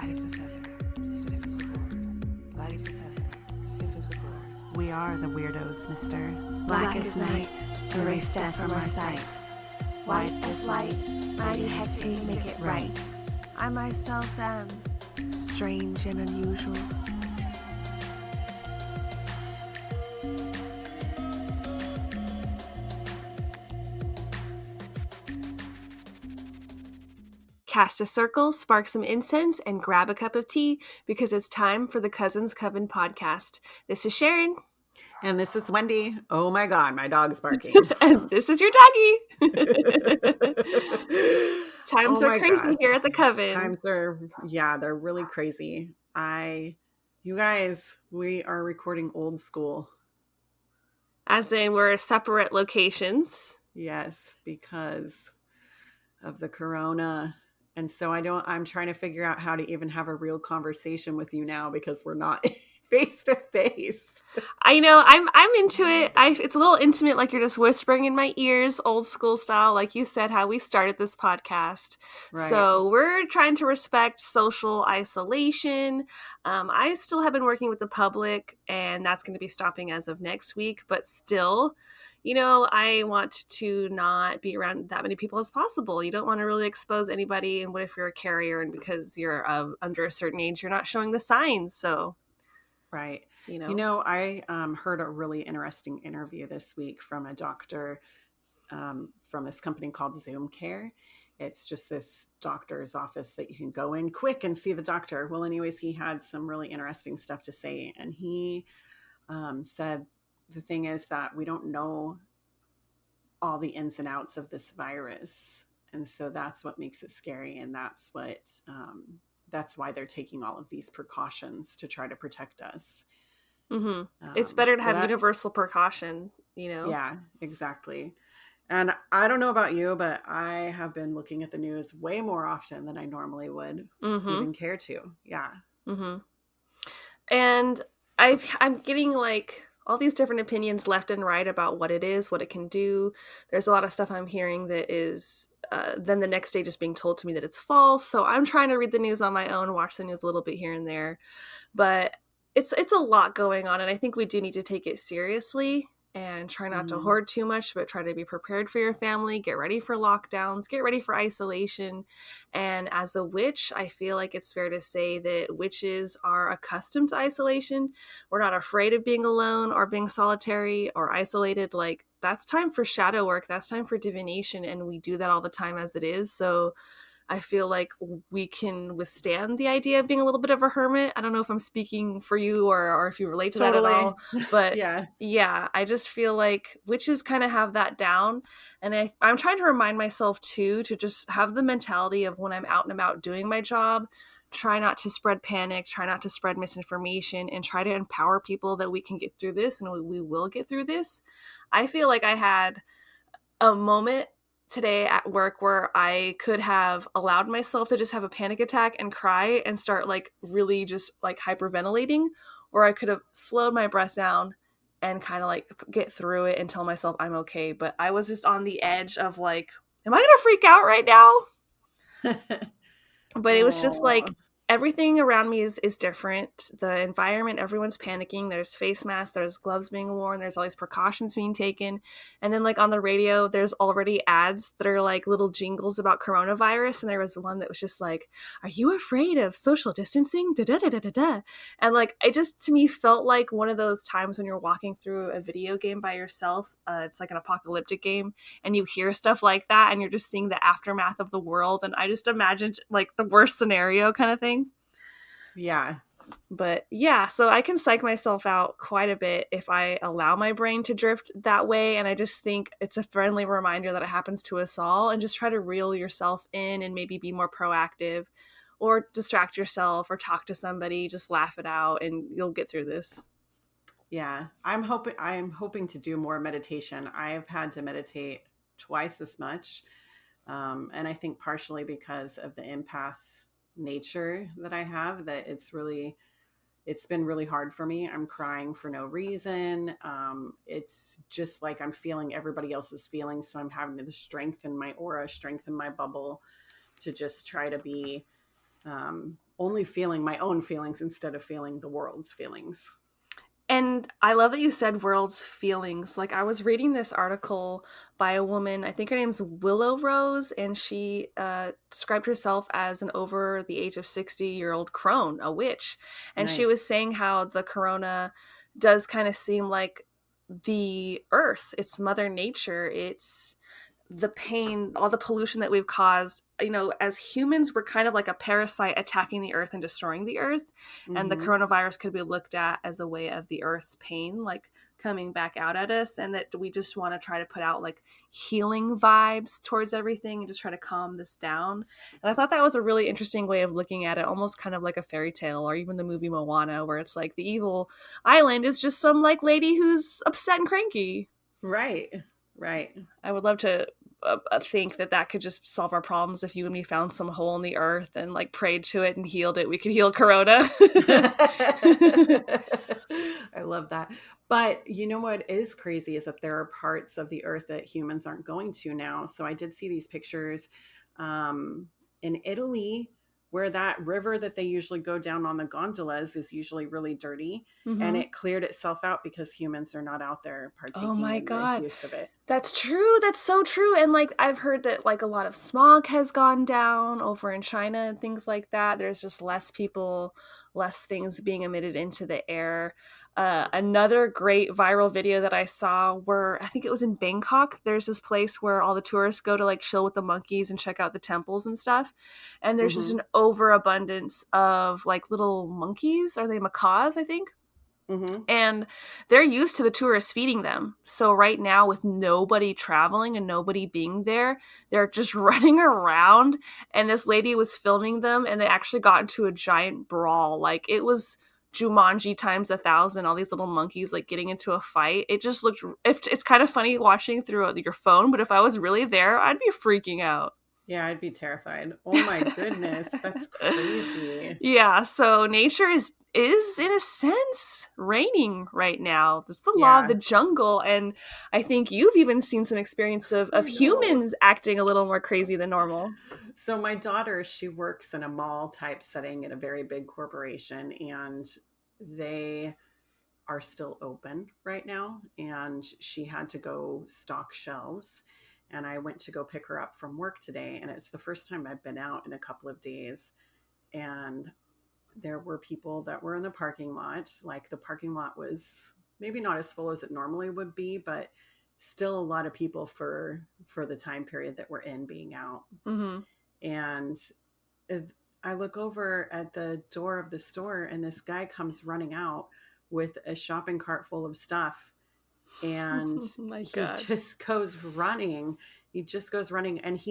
Light as a feather, stiff as a board. Light as a feather, stiff as a board. We are the weirdos, mister. Black as night, erase death from our sight. White as light, mighty hectate make it right. I myself am strange and unusual. Cast a circle, spark some incense, and grab a cup of tea because it's time for the Coven podcast. This is Sharon. And this is Wendy. Oh my God, my dog's barking. And this is your doggy. Times are crazy here at the Coven. Times are, they're really crazy. You guys, we are recording old school. As in, we're separate locations. Yes, because of the corona. And so I'm trying to figure out how to even have a real conversation with you now because we're not face to face. I know, I'm into it. It's a little intimate, like you're just whispering in my ears, old school style, like you said, how we started this podcast. Right. So we're trying to respect social isolation. I still have been working with the public, and that's going to be stopping as of next week. But still, I want to not be around that many people as possible. You don't want to really expose anybody. And what if you're a carrier and because you're under a certain age, you're not showing the signs? So. Right. I heard a really interesting interview this week from a doctor from this company called Zoom Care. It's just this doctor's office that you can go in quick and see the doctor. Well, anyways, he had some really interesting stuff to say. And he said the thing is that we don't know all the ins and outs of this virus. And so that's what makes it scary. And that's why they're taking all of these precautions to try to protect us. Mm-hmm. It's better to have universal precaution, Yeah, exactly. And I don't know about you, but I have been looking at the news way more often than I normally would even care to. Yeah. Mm-hmm. And I'm getting like all these different opinions left and right about what it is, what it can do. There's a lot of stuff I'm hearing that is then the next day just being told to me that it's false. So I'm trying to read the news on my own, watch the news a little bit here and there. But it's a lot going on, and I think we do need to take it seriously and try not to hoard too much, but try to be prepared for your family, get ready for lockdowns, get ready for isolation. And as a witch, I feel like it's fair to say that witches are accustomed to isolation. We're not afraid of being alone or being solitary or isolated. Like, that's time for shadow work. That's time for divination. And we do that all the time as it is. So I feel like we can withstand the idea of being a little bit of a hermit. I don't know if I'm speaking for you or if you relate to that at all. But yeah, I just feel like witches kind of have that down. And I'm trying to remind myself too, to just have the mentality of when I'm out and about doing my job, try not to spread panic, try not to spread misinformation, and try to empower people that we can get through this and we will get through this. I feel like I had a moment today at work where I could have allowed myself to just have a panic attack and cry and start like really just like hyperventilating, or I could have slowed my breath down and kind of like get through it and tell myself I'm okay. But I was just on the edge of like, am I gonna freak out right now? But it was just like everything around me is different. The environment, everyone's panicking. There's face masks, there's gloves being worn, there's all these precautions being taken. And then like on the radio, there's already ads that are like little jingles about coronavirus. And there was one that was just like, are you afraid of social distancing? Da, da, da, da, da, da. And like, it just to me felt like one of those times when you're walking through a video game by yourself. It's like an apocalyptic game and you hear stuff like that and you're just seeing the aftermath of the world. And I just imagined like the worst scenario kind of thing. Yeah. But yeah, so I can psych myself out quite a bit if I allow my brain to drift that way. And I just think it's a friendly reminder that it happens to us all, and just try to reel yourself in and maybe be more proactive or distract yourself or talk to somebody, just laugh it out and you'll get through this. Yeah. I'm hoping to do more meditation. I've had to meditate twice as much. And I think partially because of the empath nature that I have, that it's been really hard for me. I'm crying for no reason. It's just like I'm feeling everybody else's feelings. So I'm having to strengthen my aura, strengthen my bubble to just try to be only feeling my own feelings instead of feeling the world's feelings. And I love that you said world's feelings. Like, I was reading this article by a woman, I think her name's Willow Rose, and she described herself as an over the age of 60-year-old crone, a witch. And Nice. she was saying how the corona does kind of seem like the earth. It's Mother Nature. It's the pain, all the pollution that we've caused. You know, as humans, we're kind of like a parasite attacking the earth and destroying the earth. Mm-hmm. And the coronavirus could be looked at as a way of the earth's pain, like coming back out at us. And that we just want to try to put out like healing vibes towards everything and just try to calm this down. And I thought that was a really interesting way of looking at it, almost kind of like a fairy tale, or even the movie Moana, where it's like the evil island is just some like lady who's upset and cranky. Right. I would love to think that could just solve our problems. If you and me found some hole in the earth and like prayed to it and healed it, we could heal corona. I love that. But you know what is crazy is that there are parts of the earth that humans aren't going to now. So I did see these pictures in Italy, where that river that they usually go down on the gondolas is usually really dirty, and it cleared itself out because humans are not out there partaking in the use of it. That's true. That's so true. And like, I've heard that like a lot of smog has gone down over in China and things like that. There's just less people, less things being emitted into the air. Another great viral video that I saw, where I think it was in Bangkok, there's this place where all the tourists go to like chill with the monkeys and check out the temples and stuff. And there's just an overabundance of like little monkeys. Are they macaws, I think? And they're used to the tourists feeding them. So right now, with nobody traveling and nobody being there, they're just running around. And this lady was filming them, and they actually got into a giant brawl. Like, it was Jumanji times 1,000, all these little monkeys like getting into a fight. It just looked, it's kind of funny watching through your phone, but if I was really there, I'd be freaking out. Yeah, I'd be terrified. Oh my goodness, that's crazy. Yeah, so nature is in a sense reigning right now. It's the law of the jungle, and I think you've even seen some experience of humans acting a little more crazy than normal. So my daughter, she works in a mall type setting at a very big corporation, and they are still open right now, and she had to go stock shelves. And I went to go pick her up from work today, and it's the first time I've been out in a couple of days. And there were people that were in the parking lot. Like, the parking lot was maybe not as full as it normally would be, but still a lot of people for the time period that we're in being out. And I look over at the door of the store, and this guy comes running out with a shopping cart full of stuff. And he just goes running. And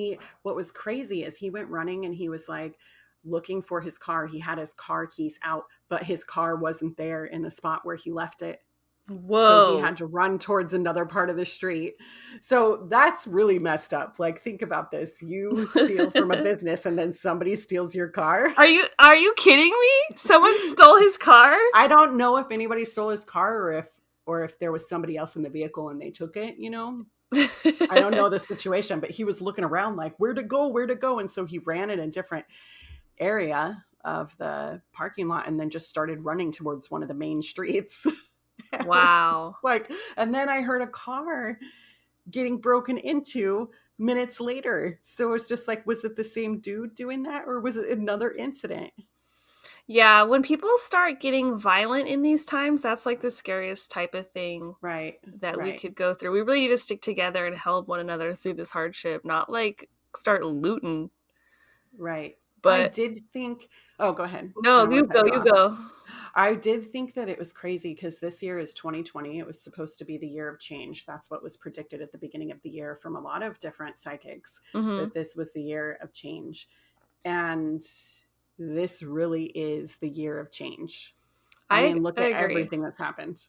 what was crazy is he went running, and he was like looking for his car. He had his car keys out, but his car wasn't there in the spot where he left it. Whoa. So he had to run towards another part of the street. So that's really messed up. Like, think about this. You steal from a business, and then somebody steals your car. Are you kidding me? Someone stole his car? I don't know if anybody stole his car, or if there was somebody else in the vehicle and they took it, you know. I don't know the situation, but he was looking around like, where to go. And so he ran in a different area of the parking lot, and then just started running towards one of the main streets. Wow. And then I heard a car getting broken into minutes later. So it was just like, was it the same dude doing that, or was it another incident? Yeah, when people start getting violent in these times, that's like the scariest type of thing that we could go through. We really need to stick together and help one another through this hardship, not like start looting. Right. But I did think, go ahead. No, you go. I did think that it was crazy because this year is 2020. It was supposed to be the year of change. That's what was predicted at the beginning of the year from a lot of different psychics, that this was the year of change. And this really is the year of change. I mean, look at everything that's happened.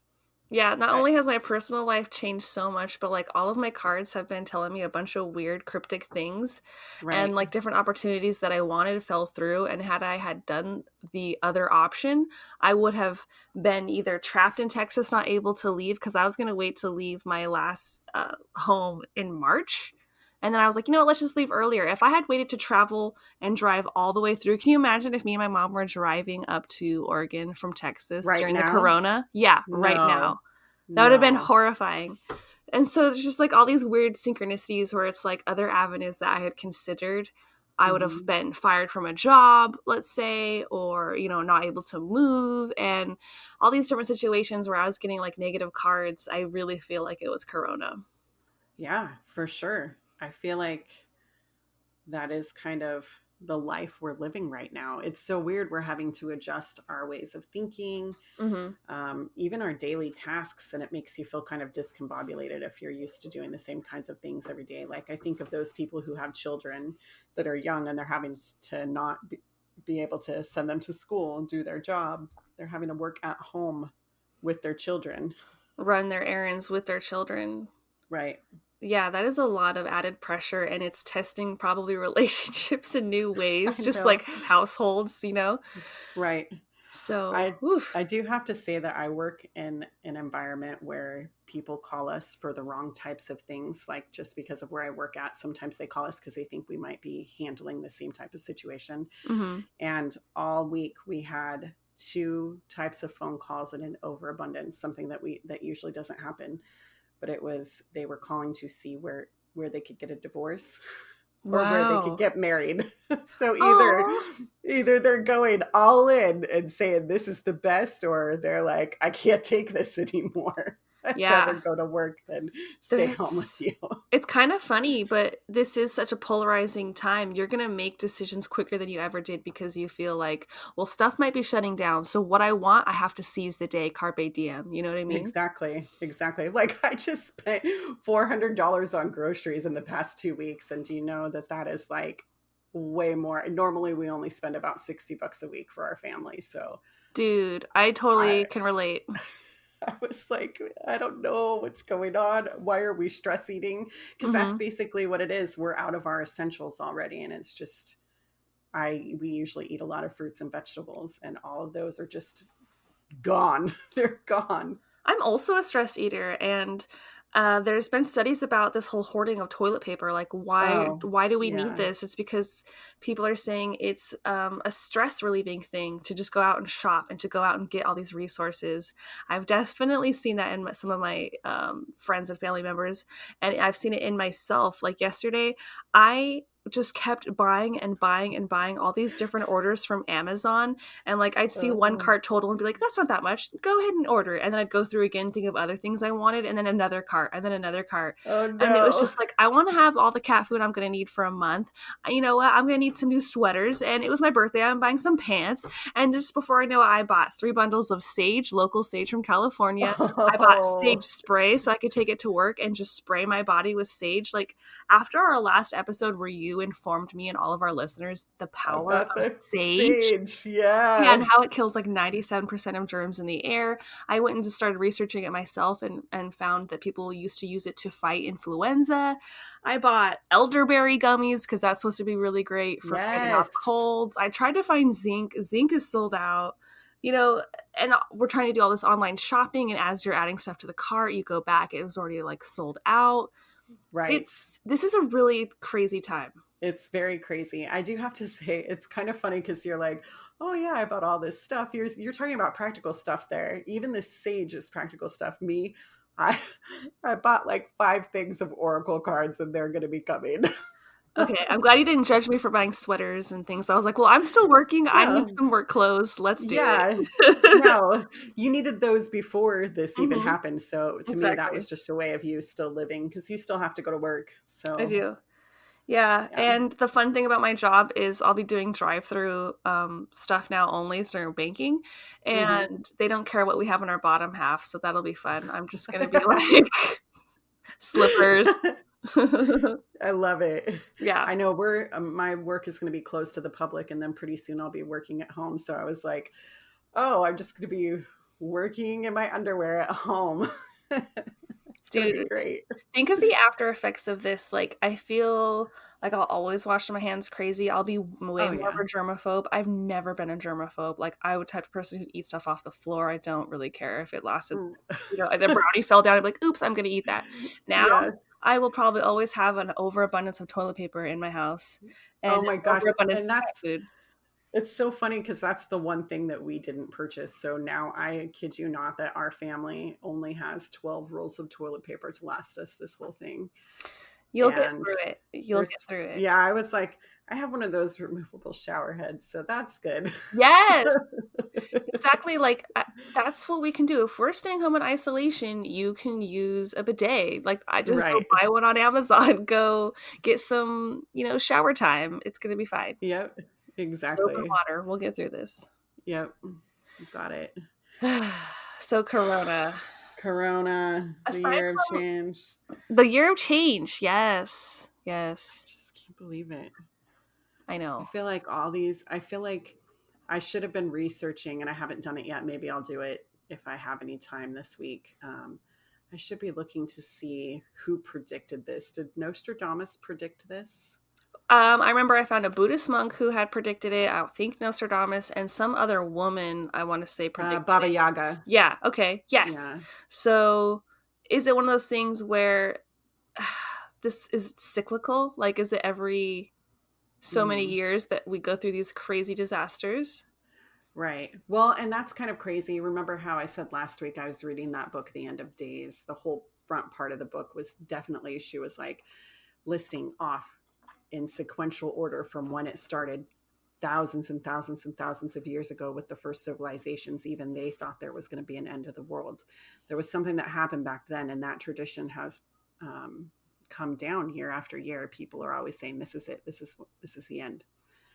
Yeah, not only has my personal life changed so much, but like all of my cards have been telling me a bunch of weird cryptic things, and like different opportunities that I wanted fell through. And had I had done the other option, I would have been either trapped in Texas, not able to leave, because I was going to wait to leave my last home in March. And then I was like, you know what, let's just leave earlier. If I had waited to travel and drive all the way through, can you imagine if me and my mom were driving up to Oregon from Texas Right during the now? corona? Yeah, right No. now. That would have been No. horrifying. And so there's just like all these weird synchronicities where it's like other avenues that I had considered. I would have been fired from a job, let's say, or, you know, not able to move, and all these different situations where I was getting like negative cards. I really feel like it was corona. Yeah, for sure. I feel like that is kind of the life we're living right now. It's so weird. We're having to adjust our ways of thinking, even our daily tasks. And it makes you feel kind of discombobulated if you're used to doing the same kinds of things every day. Like I think of those people who have children that are young and they're having to not be able to send them to school and do their job. They're having to work at home with their children. Run their errands with their children. Right. Yeah, that is a lot of added pressure, and it's testing probably relationships in new ways, just like households, you know? Right. So I do have to say that I work in an environment where people call us for the wrong types of things. Like just because of where I work at, sometimes they call us because they think we might be handling the same type of situation. And all week we had 2 types of phone calls in an overabundance, something that usually doesn't happen. But they were calling to see where they could get a divorce or where they could get married. So either they're going all in and saying this is the best, or they're like, I can't take this anymore. I'd rather go to work than stay home with you. It's kind of funny, but this is such a polarizing time. You're going to make decisions quicker than you ever did because you feel like, well, stuff might be shutting down. So what I want, I have to seize the day, carpe diem. You know what I mean? Exactly. Like I just spent $400 on groceries in the past 2 weeks. And do you know that is like way more? Normally we only spend about $60 a week for our family. So dude, I totally can relate. I was like, I don't know what's going on. Why are we stress eating? Because that's basically what it is. We're out of our essentials already. And it's just, we usually eat a lot of fruits and vegetables, and all of those are just gone. They're gone. I'm also a stress eater, and there's been studies about this whole hoarding of toilet paper. Like, why do we need this? It's because people are saying it's a stress relieving thing to just go out and shop and to go out and get all these resources. I've definitely seen that in some of my friends and family members, and I've seen it in myself. Like yesterday, I just kept buying and buying and buying all these different orders from Amazon, and like I'd see one cart total and be like, that's not that much, go ahead and order it. And then I'd go through again, think of other things I wanted, and then another cart, and then another cart. And it was just like, I want to have all the cat food I'm going to need for a month. You know what, I'm going to need some new sweaters, and it was my birthday, I'm buying some pants. And just before I know it, I bought 3 bundles of sage, local sage from California. I bought sage spray so I could take it to work and just spray my body with sage. Like after our last episode where you informed me and all of our listeners the power of sage. Yeah, and how it kills like 97% of germs in the air. I went and just started researching it myself and found that people used to use it to fight influenza. I bought elderberry gummies because that's supposed to be really great for fighting off colds. I tried to find zinc. Zinc is sold out. You know, and we're trying to do all this online shopping, and as you're adding stuff to the cart, you go back, it was already like sold out. Right. This is a really crazy time. It's very crazy. I do have to say, it's kind of funny because you're like, oh yeah, I bought all this stuff. You're talking about practical stuff there. Even the sage is practical stuff. I bought like 5 things of Oracle cards, and they're going to be coming. Okay, I'm glad you didn't judge me for buying sweaters and things. I was like, well, I'm still working. I need some work clothes. Let's do it. No, you needed those before this even happened. So to me, that was just a way of you still living, because you still have to go to work. So I do. Yeah. And the fun thing about my job is I'll be doing drive-through stuff now only through banking, and they don't care what we have in our bottom half. So that'll be fun. I'm just going to be like slippers. I love it. Yeah. I know my work is going to be closed to the public, and then pretty soon I'll be working at home. So I was like, oh, I'm just going to be working in my underwear at home. Dude, great. Think of the after effects of this. Like, I feel like I'll always wash my hands crazy. I'll be way more of a germaphobe. I've never been a germaphobe. Like, I would type of person who eats stuff off the floor. I don't really care if it lasted, you know, the brownie fell down. I'm like, oops, I'm going to eat that. Now, I will probably always have an overabundance of toilet paper in my house and Oh my an gosh. overabundance And of cat food. it's so funny because that's the one thing that we didn't purchase. So now I kid you not that our family only has 12 rolls of toilet paper to last us this whole thing. You'll get And through it. You'll get through it. Yeah, I was like, I have one of those removable shower heads, so that's good. Yes, exactly. Like that's what we can do. If we're staying home in isolation, you can use a bidet. Like I just go Right. buy one on Amazon. Go get some, shower time. It's gonna be fine. Yep, Soap and exactly. water. We'll get through this. Yep, got it. So Corona, the year of change. The year of change. Yes. Yes. I just can't believe it. I know. I feel like I should have been researching and I haven't done it yet. Maybe I'll do it if I have any time this week. I should be looking to see who predicted this. Did Nostradamus predict this? I remember I found a Buddhist monk who had predicted it. I think Nostradamus and some other woman, I want to say, predicted Baba it. Yaga. Yeah. Okay. Yes. Yeah. So is it one of those things where this is cyclical? Like, is it every so many years that we go through these crazy disasters? Right. Well, and that's kind of crazy. Remember how I said last week I was reading that book, The End of Days. The whole front part of the book was definitely, she was like listing off in sequential order from when it started thousands and thousands and thousands of years ago with the first civilizations. Even they thought there was going to be an end of the world. There was something that happened back then, and that tradition has come down year after year. People are always saying, this is it. This is the end.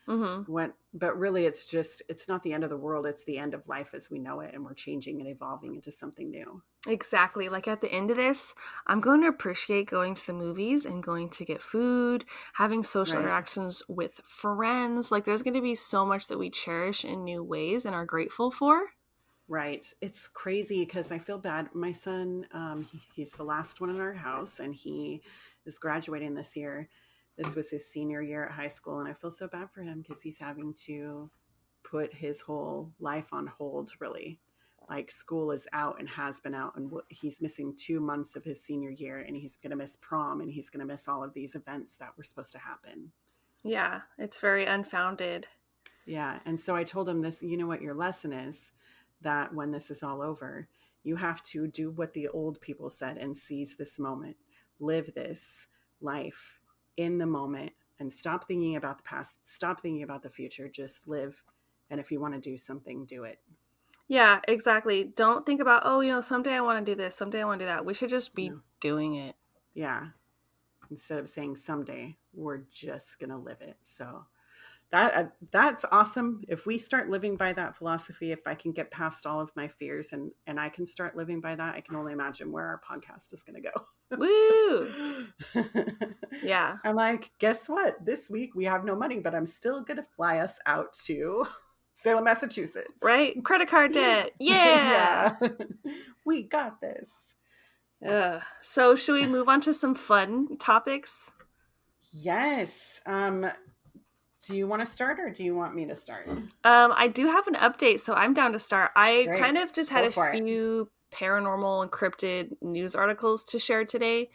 But really it's not the end of the world. It's the end of life as we know it. And we're changing and evolving into something new. Exactly. Like at the end of this, I'm going to appreciate going to the movies and going to get food, having social interactions with friends. Like there's going to be so much that we cherish in new ways and are grateful for. Right. It's crazy because I feel bad. My son, he's the last one in our house and he is graduating this year. This was his senior year at high school, and I feel so bad for him because he's having to put his whole life on hold, really. Like school is out and has been out, and he's missing 2 months of his senior year, and he's going to miss prom, and he's going to miss all of these events that were supposed to happen. Yeah, it's very unfounded. Yeah, and so I told him this, you know what your lesson is, that when this is all over, you have to do what the old people said and seize this moment. Live this life in the moment and stop thinking about the past, stop thinking about the future, just live. And if you want to do something, do it. Yeah, exactly. Don't think about, someday I want to do this, someday I want to do that. We should just be doing it. Yeah. Instead of saying someday, we're just going to live it. So that's awesome. If we start living by that philosophy, if I can get past all of my fears and I can start living by that, I can only imagine where our podcast is going to go. Woo! Yeah. I'm like, guess what? This week we have no money, but I'm still going to fly us out to Salem, Massachusetts. Right? Credit card debt. Yeah. We got this. So should we move on to some fun topics? Yes. Do you want to start or do you want me to start? I do have an update, so I'm down to start. I kind of just had a few paranormal and cryptid news articles to share today.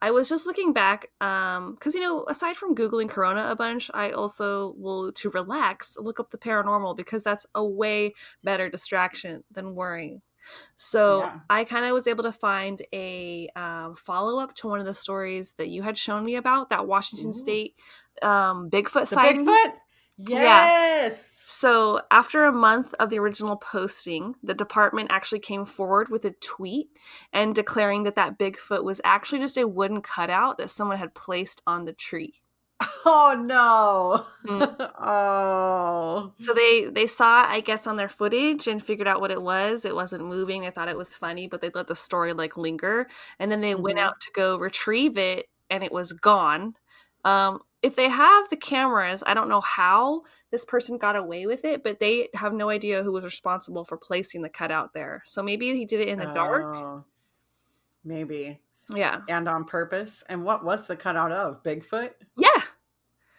I was just looking back, because, aside from Googling Corona a bunch, I also will, to relax, look up the paranormal because that's a way better distraction than worrying. So I kind of was able to find a follow-up to one of the stories that you had shown me about, that Washington State Bigfoot sighting. Bigfoot? Yes! Yeah. So after a month of the original posting, the department actually came forward with a tweet and declaring that Bigfoot was actually just a wooden cutout that someone had placed on the tree. Oh, no. Oh. So they saw it, I guess, on their footage and figured out what it was. It wasn't moving. They thought it was funny, but they let the story linger. And then they went out to go retrieve it and it was gone. If they have the cameras, I don't know how this person got away with it, but they have no idea who was responsible for placing the cutout there. So maybe he did it in the dark. Maybe. Yeah. And on purpose. And what was the cutout of? Bigfoot? Yeah.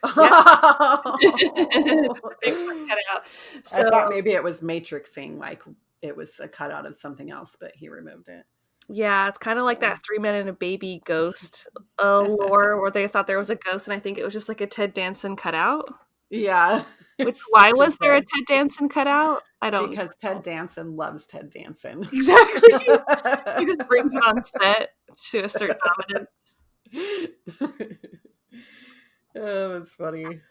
Bigfoot cutout. So, I thought maybe it was matrixing, like it was a cutout of something else, but he removed it. Yeah, it's kind of like that 3 Men and a Baby ghost lore where they thought there was a ghost, and I think it was just like a Ted Danson cutout. Yeah. Which, It's why just his was there a head. Ted Danson cutout? I don't Because Ted know. Danson loves Ted Danson. Exactly. He just brings it on set to assert dominance. Oh, that's funny.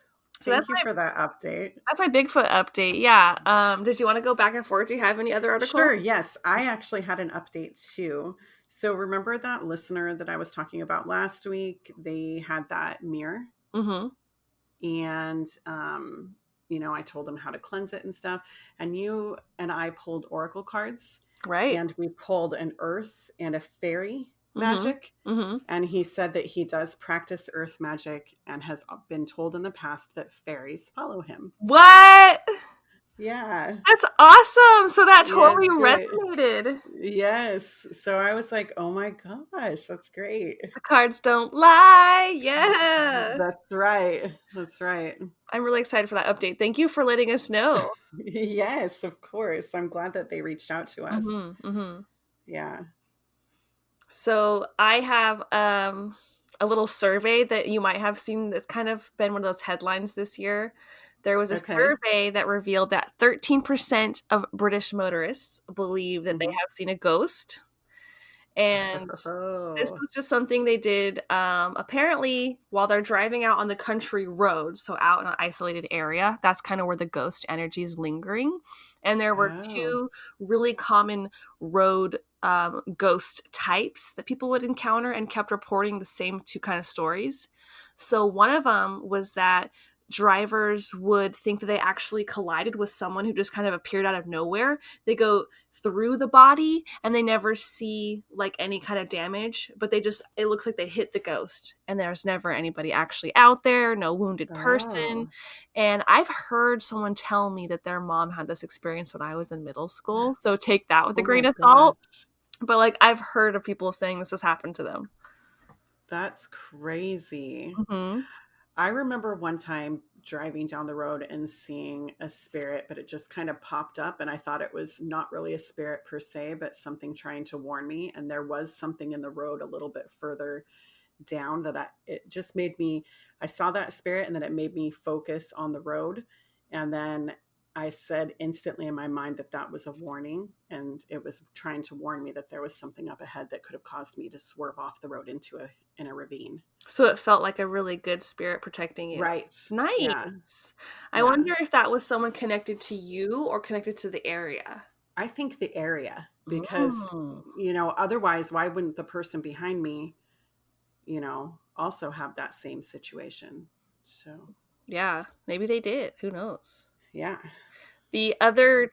So Thank you for that update. that's my Bigfoot update. Yeah. Did you want to go back and forth? Do you have any other articles? Sure, yes. I actually had an update too. So remember that listener that I was talking about last week? They had that mirror. Mm-hmm. And I told them how to cleanse it and stuff. And you and I pulled oracle cards. Right. And we pulled an earth and a fairy Mm-hmm. magic. Mm-hmm. And he said that he does practice earth magic and has been told in the past that fairies follow him. What? Yeah. That's awesome. So that totally Yeah, resonated. Yes. So I was like, oh my gosh, that's great. The cards don't lie. Yeah. That's right. That's right. I'm really excited for that update. Thank you for letting us know. Yes, of course. I'm glad that they reached out to us. Mm-hmm. Mm-hmm. Yeah. So I have a little survey that you might have seen that's kind of been one of those headlines this year. There was a survey that revealed that 13% of British motorists believe that they have seen a ghost. And this was just something they did apparently while they're driving out on the country road, so out in an isolated area. That's kind of where the ghost energy is lingering. And there were two really common road ghost types that people would encounter and kept reporting the same two kind of stories. So one of them was that drivers would think that they actually collided with someone who just kind of appeared out of nowhere. They go through the body and they never see like any kind of damage, but it looks like they hit the ghost and there's never anybody actually out there, no wounded person. And I've heard someone tell me that their mom had this experience when I was in middle school. So take that with a grain of salt. But like I've heard of people saying this has happened to them. That's crazy. Mm-hmm. I remember one time driving down the road and seeing a spirit, but it just kind of popped up and I thought it was not really a spirit per se, but something trying to warn me. And there was something in the road a little bit further down that it just made me, I saw that spirit and then it made me focus on the road. And then I said instantly in my mind that was a warning and it was trying to warn me that there was something up ahead that could have caused me to swerve off the road in a ravine. So it felt like a really good spirit protecting you. Right. Nice. Yeah. I wonder if that was someone connected to you or connected to the area. I think the area because, otherwise why wouldn't the person behind me, also have that same situation? So. Yeah, maybe they did. Who knows? Yeah. The other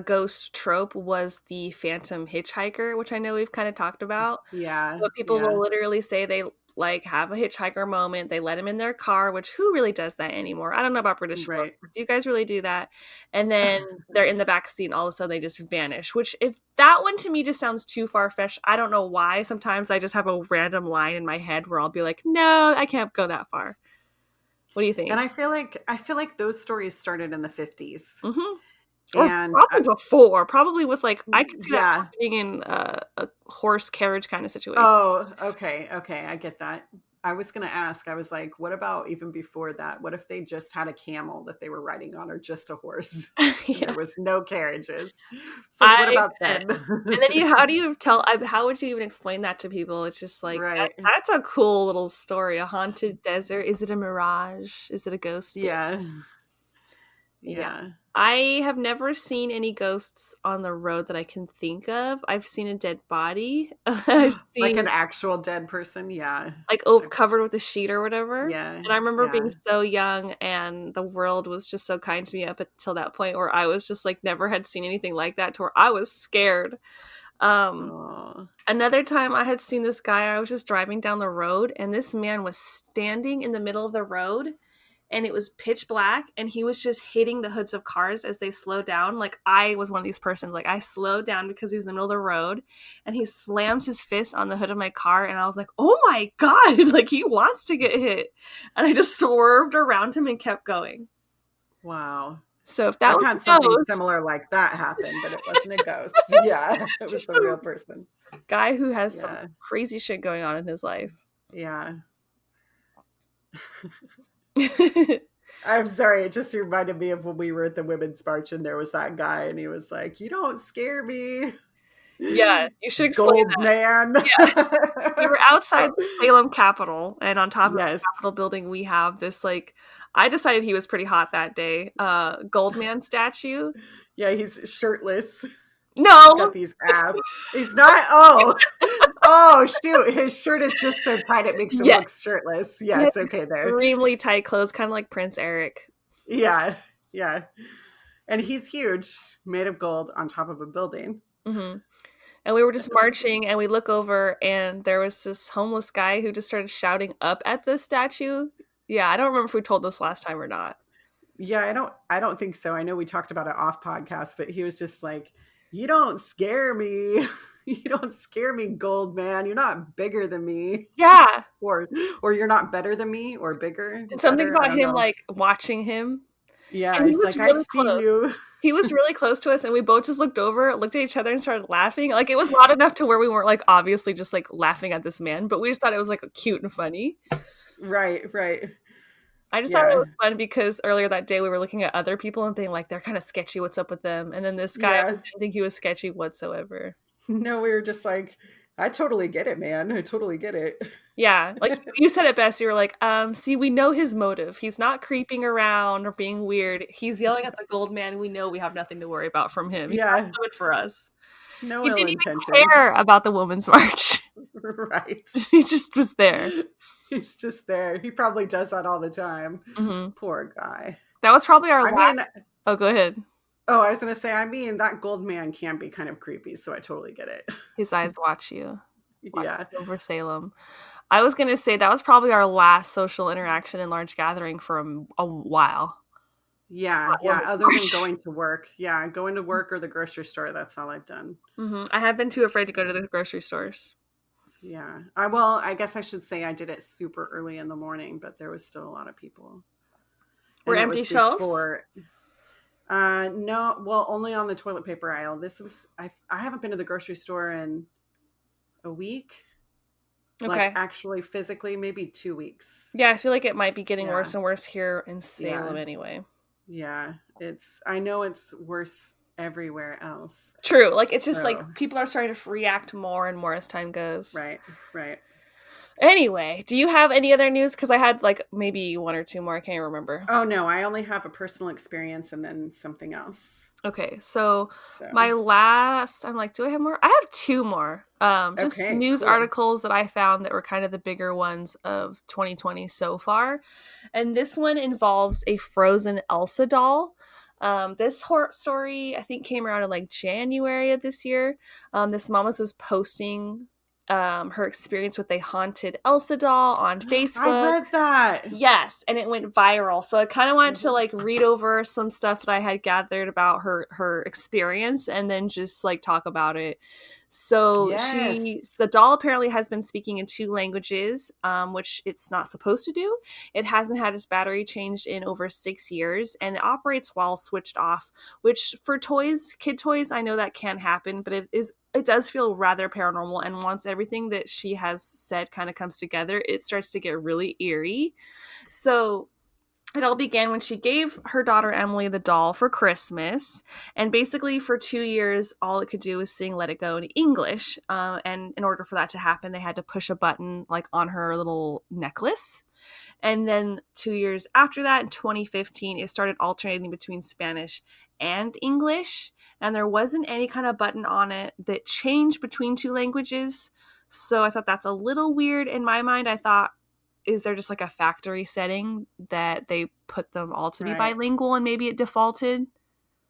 ghost trope was the phantom hitchhiker, which I know we've kind of talked about. Yeah. But people will literally say they like have a hitchhiker moment. They let him in their car, which who really does that anymore? I don't know about British folk. Do you guys really do that? And then they're in the back seat and all of a sudden they just vanish, which if that one to me just sounds too far-fetched. I don't know why. Sometimes I just have a random line in my head where I'll be like, no, I can't go that far. What do you think? And I feel like those stories started in the 50s. Mm-hmm. And probably before, probably with like, I could see that happening in a horse carriage kind of situation. Oh, okay. I get that. I was going to ask, I was like, what about even before that? What if they just had a camel that they were riding on or just a horse? There was no carriages. So what about then? And then how would you even explain that to people? It's just like, that's a cool little story. A haunted desert. Is it a mirage? Is it a ghost? Yeah. I have never seen any ghosts on the road that I can think of. I've seen a dead body. I've seen, like an actual dead person, yeah. Like covered with a sheet or whatever. Yeah. And I remember being so young and the world was just so kind to me up until that point where I was just like never had seen anything like that to where I was scared. Another time I had seen this guy, I was just driving down the road and this man was standing in the middle of the road. And it was pitch black and he was just hitting the hoods of cars as they slowed down. Like I was one of these persons, like I slowed down because he was in the middle of the road and he slams his fist on the hood of my car. And I was like, oh my God, like he wants to get hit. And I just swerved around him and kept going. Wow. So if that I've was had a something ghost, similar like that happen, but it wasn't a ghost. Yeah, it was just a a real person. guy who has some Yeah, crazy shit going on in his life. yeah. I'm sorry, it just reminded me of when we were at the Women's March and there was that guy and he was like, "You don't scare me, Yeah, you should explain gold that. man." Yeah. We were outside the Salem Capitol, and on top of the Yes. Capitol building, we have this, like, I decided he was pretty hot that day, Goldman statue. Yeah, he's shirtless. He's No! got these abs. He's not. Oh, oh, shoot. His shirt is just so tight it makes him Yes. look shirtless. He has Yes. Okay, there. extremely tight clothes, kind of like Prince Eric. Yeah. Yeah. And he's huge, made of gold on top of a building. Mm-hmm. And we were just marching, and we look over, and there was this homeless guy who just started shouting up at the statue. Yeah, I don't remember if we told this last time or not. Yeah, I don't think so. I know we talked about it off podcast, but he was just like, "You don't scare me. You don't scare me, gold man. You're not bigger than me." Yeah. Or you're not better than me or bigger. And something Better. I about don't him, know. like, watching him. Yeah, And he he's was like, "I really see close. you." He was really close to us, and we both just looked at each other and started laughing. Like, it was not enough to where we weren't, like, obviously just, like, laughing at this man, but we just thought it was, like, cute and funny. Right, right. I just thought it Yeah. was fun because earlier that day we were looking at other people and being like, they're kind of sketchy, what's up with them? And then this guy, Yeah. I didn't think he was sketchy whatsoever. No, we were just like, I totally get it, man. I totally get it. Yeah, like, you said it best. You were like, see, we know his motive. He's not creeping around or being weird. He's yelling at the gold man. We know we have nothing to worry about from him. He's Yeah. not good for us. No He ill didn't intention. even care about the Women's March. Right. He just was there. He's just there. He probably does that all the time. Mm-hmm. Poor guy. That was probably our I last. mean, Oh, go ahead. oh, I was going to say, I mean, that gold man can be kind of creepy, so I totally get it. His eyes watch you. Yeah. Over Salem. I was going to say that was probably our last social interaction in large gathering for a while. Yeah, yeah. Other than going to work. Yeah, going to work or the grocery store. That's all I've done. Mm-hmm. I have been too afraid to go to the grocery stores. Yeah. I guess I should say I did it super early in the morning, but there was still a lot of people. Were And it empty was shelves? No, well, only on the toilet paper aisle. I haven't been to the grocery store in a week. Okay. Like actually physically, maybe 2 weeks. Yeah, I feel like it might be getting Yeah. worse and worse here in Salem Yeah. anyway. Yeah, I know it's worse everywhere else. True. Like, it's just So. like people are starting to react more and more as time goes. Right. Anyway, do you have any other news? Because I had like maybe one or two more. I can't remember. Oh, no, I only have a personal experience and then something else. Okay, so So. my last, I'm like, do I have more? I have two more. Just Okay, news cool. articles that I found that were kind of the bigger ones of 2020 so far. And this one involves a frozen Elsa doll. This horror story, I think, came around in like January of this year. This mom was posting her experience with a haunted Elsa doll on Facebook. I read that. Yes, and it went viral. So I kind of wanted to like read over some stuff that I had gathered about her experience and then just like talk about it. So Yes. the doll apparently has been speaking in 2 languages, which it's not supposed to do. It hasn't had its battery changed in over 6 years, and it operates while switched off, which for kid toys, I know that can happen, but it does feel rather paranormal. And once everything that she has said kind of comes together, it starts to get really eerie. So it all began when she gave her daughter Emily the doll for Christmas, and basically for 2 years all it could do was sing Let It Go in English, and in order for that to happen they had to push a button like on her little necklace. And then 2 years after that, in 2015, it started alternating between Spanish and English, and there wasn't any kind of button on it that changed between 2 languages. So I thought that's a little weird. In my mind, I thought, is there just like a factory setting that they put them all to be Right. bilingual and maybe it defaulted?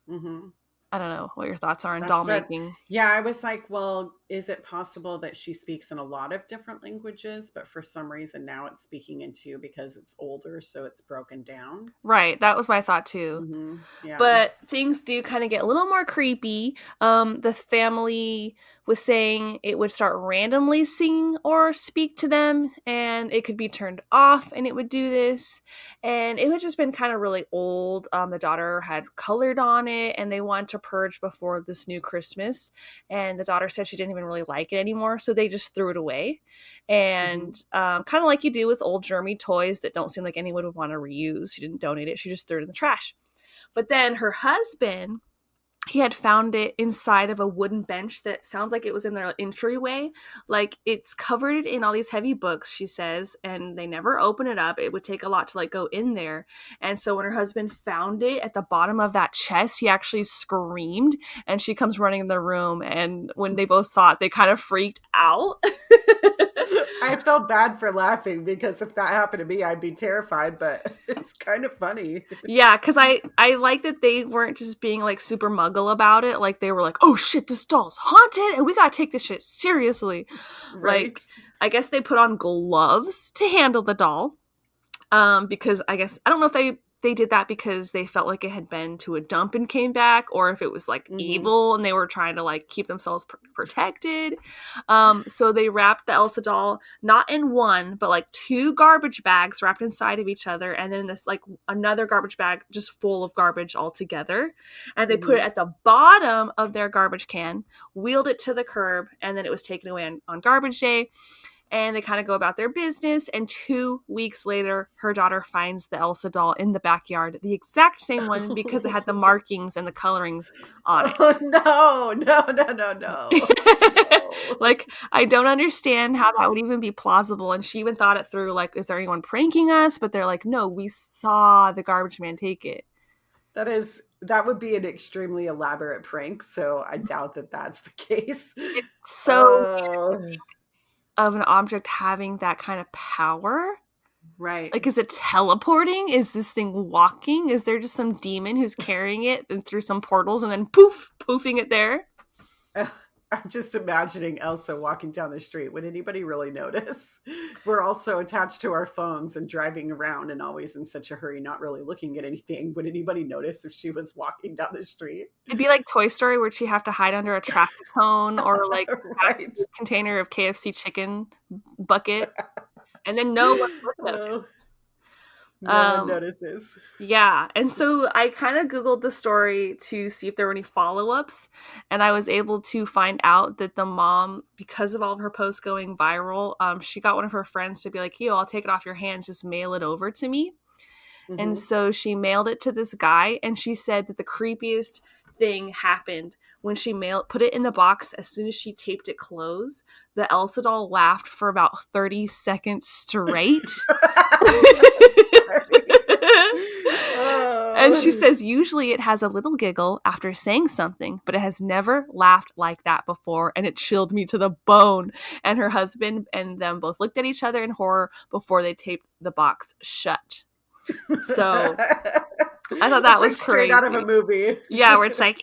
Mm-hmm. I don't know what your thoughts are on That's doll what- making. Yeah, I was like, well, is it possible that she speaks in a lot of different languages, but for some reason now it's speaking in 2 because it's older, so it's broken down? Right, that was my thought too. Mm-hmm. Yeah. But things do kind of get a little more creepy. The family was saying it would start randomly sing or speak to them, and it could be turned off and it would do this. And it had just been kind of really old. The daughter had colored on it, and they wanted to purge before this new Christmas. And the daughter said she didn't even really like it anymore, so they just threw it away. And kind of like you do with old germy toys that don't seem like anyone would want to reuse. She didn't donate it, she just threw it in the trash. But then her husband, he had found it inside of a wooden bench that sounds like it was in their entryway. Like, it's covered in all these heavy books, she says, and they never open it up. It would take a lot to like go in there. And so when her husband found it at the bottom of that chest, he actually screamed, and she comes running in the room. And when they both saw it, they kind of freaked out. I felt bad for laughing, because if that happened to me, I'd be terrified, but it's kind of funny. Yeah, because I like that they weren't just being like super muggle about it. Like, they were like, oh shit, this doll's haunted and we gotta take this shit seriously. Right. Like, I guess they put on gloves to handle the doll. Because I don't know if they did that because they felt like it had been to a dump and came back, or if it was like evil and they were trying to like keep themselves protected. So they wrapped the Elsa doll not in one, but like 2 garbage bags wrapped inside of each other, and then this like another garbage bag just full of garbage altogether. And they put it at the bottom of their garbage can, wheeled it to the curb, and then it was taken away on garbage day. And they kind of go about their business. And 2 weeks later, her daughter finds the Elsa doll in the backyard, the exact same one, because it had the markings and the colorings on it. Oh, no. Like, I don't understand how that would even be plausible. And she even thought it through, like, is there anyone pranking us? But they're like, no, we saw the garbage man take it. That would be an extremely elaborate prank. So I doubt that that's the case. It's so of an object having that kind of power. Right. Like, is it teleporting? Is this thing walking? Is there just some demon who's carrying it and through some portals and then poofing it there? I'm just imagining Elsa walking down the street. Would anybody really notice? We're all so attached to our phones and driving around and always in such a hurry, not really looking at anything. Would anybody notice if she was walking down the street? It'd be like Toy Story, where she'd have to hide under a traffic cone or like right. a container of KFC chicken bucket, and then no one would notice. No one notices. Yeah. And so I kind of Googled the story to see if there were any follow-ups, and I was able to find out that the mom, because of all of her posts going viral, she got one of her friends to be like, yo, I'll take it off your hands, just mail it over to me. And so she mailed it to this guy, and she said that the creepiest thing happened when she put it in the box. As soon as she taped it closed, the Elsa doll laughed for about 30 seconds straight. And she says usually it has a little giggle after saying something, but it has never laughed like that before, and it chilled me to the bone. And her husband and them both looked at each other in horror before they taped the box shut. So I thought that was like straight crazy. Out of a movie. Yeah, where it's like,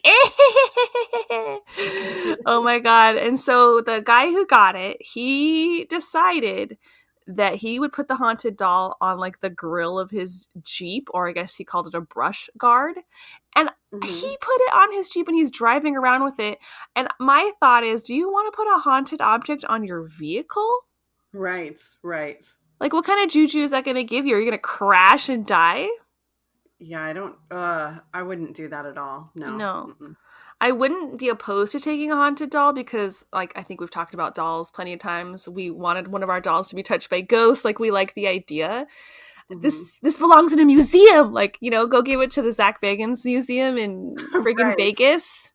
oh my God. And so the guy who got it, he decided that he would put the haunted doll on like the grill of his Jeep, or I guess he called it a brush guard. And he put it on his Jeep and he's driving around with it. And my thought is, do you want to put a haunted object on your vehicle? Right. Like, what kind of juju is that going to give you? Are you going to crash and die? Yeah, I wouldn't do that at all. No. Mm-mm. I wouldn't be opposed to taking a haunted doll because, like, I think we've talked about dolls plenty of times. We wanted one of our dolls to be touched by ghosts. Like, we like the idea. This belongs in a museum. Like, you know, go give it to the Zach Bagans Museum in friggin' Vegas.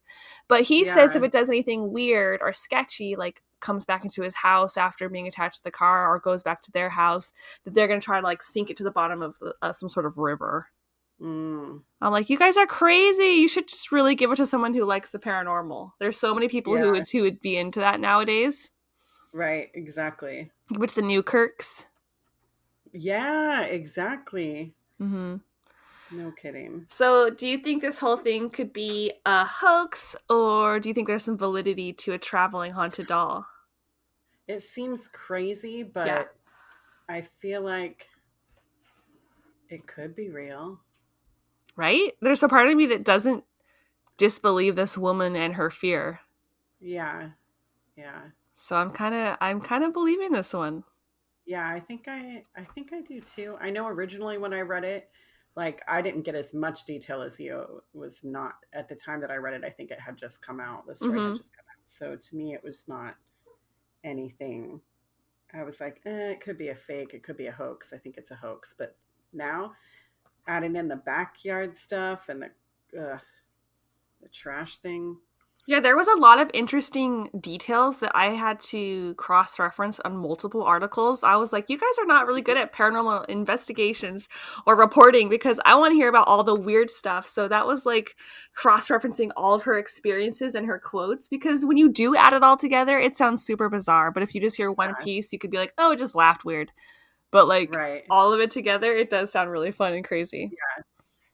But he says if it does anything weird or sketchy, like comes back into his house after being attached to the car or goes back to their house, that they're going to try to like sink it to the bottom of some sort of river. I'm like, you guys are crazy. You should just really give it to someone who likes the paranormal. There's so many people who would be into that nowadays. Right, exactly. Which the new Kirks. Yeah, exactly. Mm-hmm. No kidding. So do you think this whole thing could be a hoax, or do you think there's some validity to a traveling haunted doll? It seems crazy, but I feel like it could be real. Right? There's a part of me that doesn't disbelieve this woman and her fear. Yeah. Yeah. So I'm kind of believing this one. Yeah, I think I do too. I know originally when I read it, like I didn't get as much detail as you. It was not at the time that I read it. I think it had just come out. The story had Mm-hmm. just come out. So to me, it was not anything. I was like, it could be a fake. It could be a hoax. I think it's a hoax. But now, adding in the backyard stuff and the trash thing. Yeah, there was a lot of interesting details that I had to cross-reference on multiple articles. I was like, you guys are not really good at paranormal investigations or reporting because I want to hear about all the weird stuff. So that was like cross-referencing all of her experiences and her quotes because when you do add it all together, it sounds super bizarre. But if you just hear one Yeah, piece, you could be like, oh, it just laughed weird. But like right. all of it together, it does sound really fun and crazy. Yeah.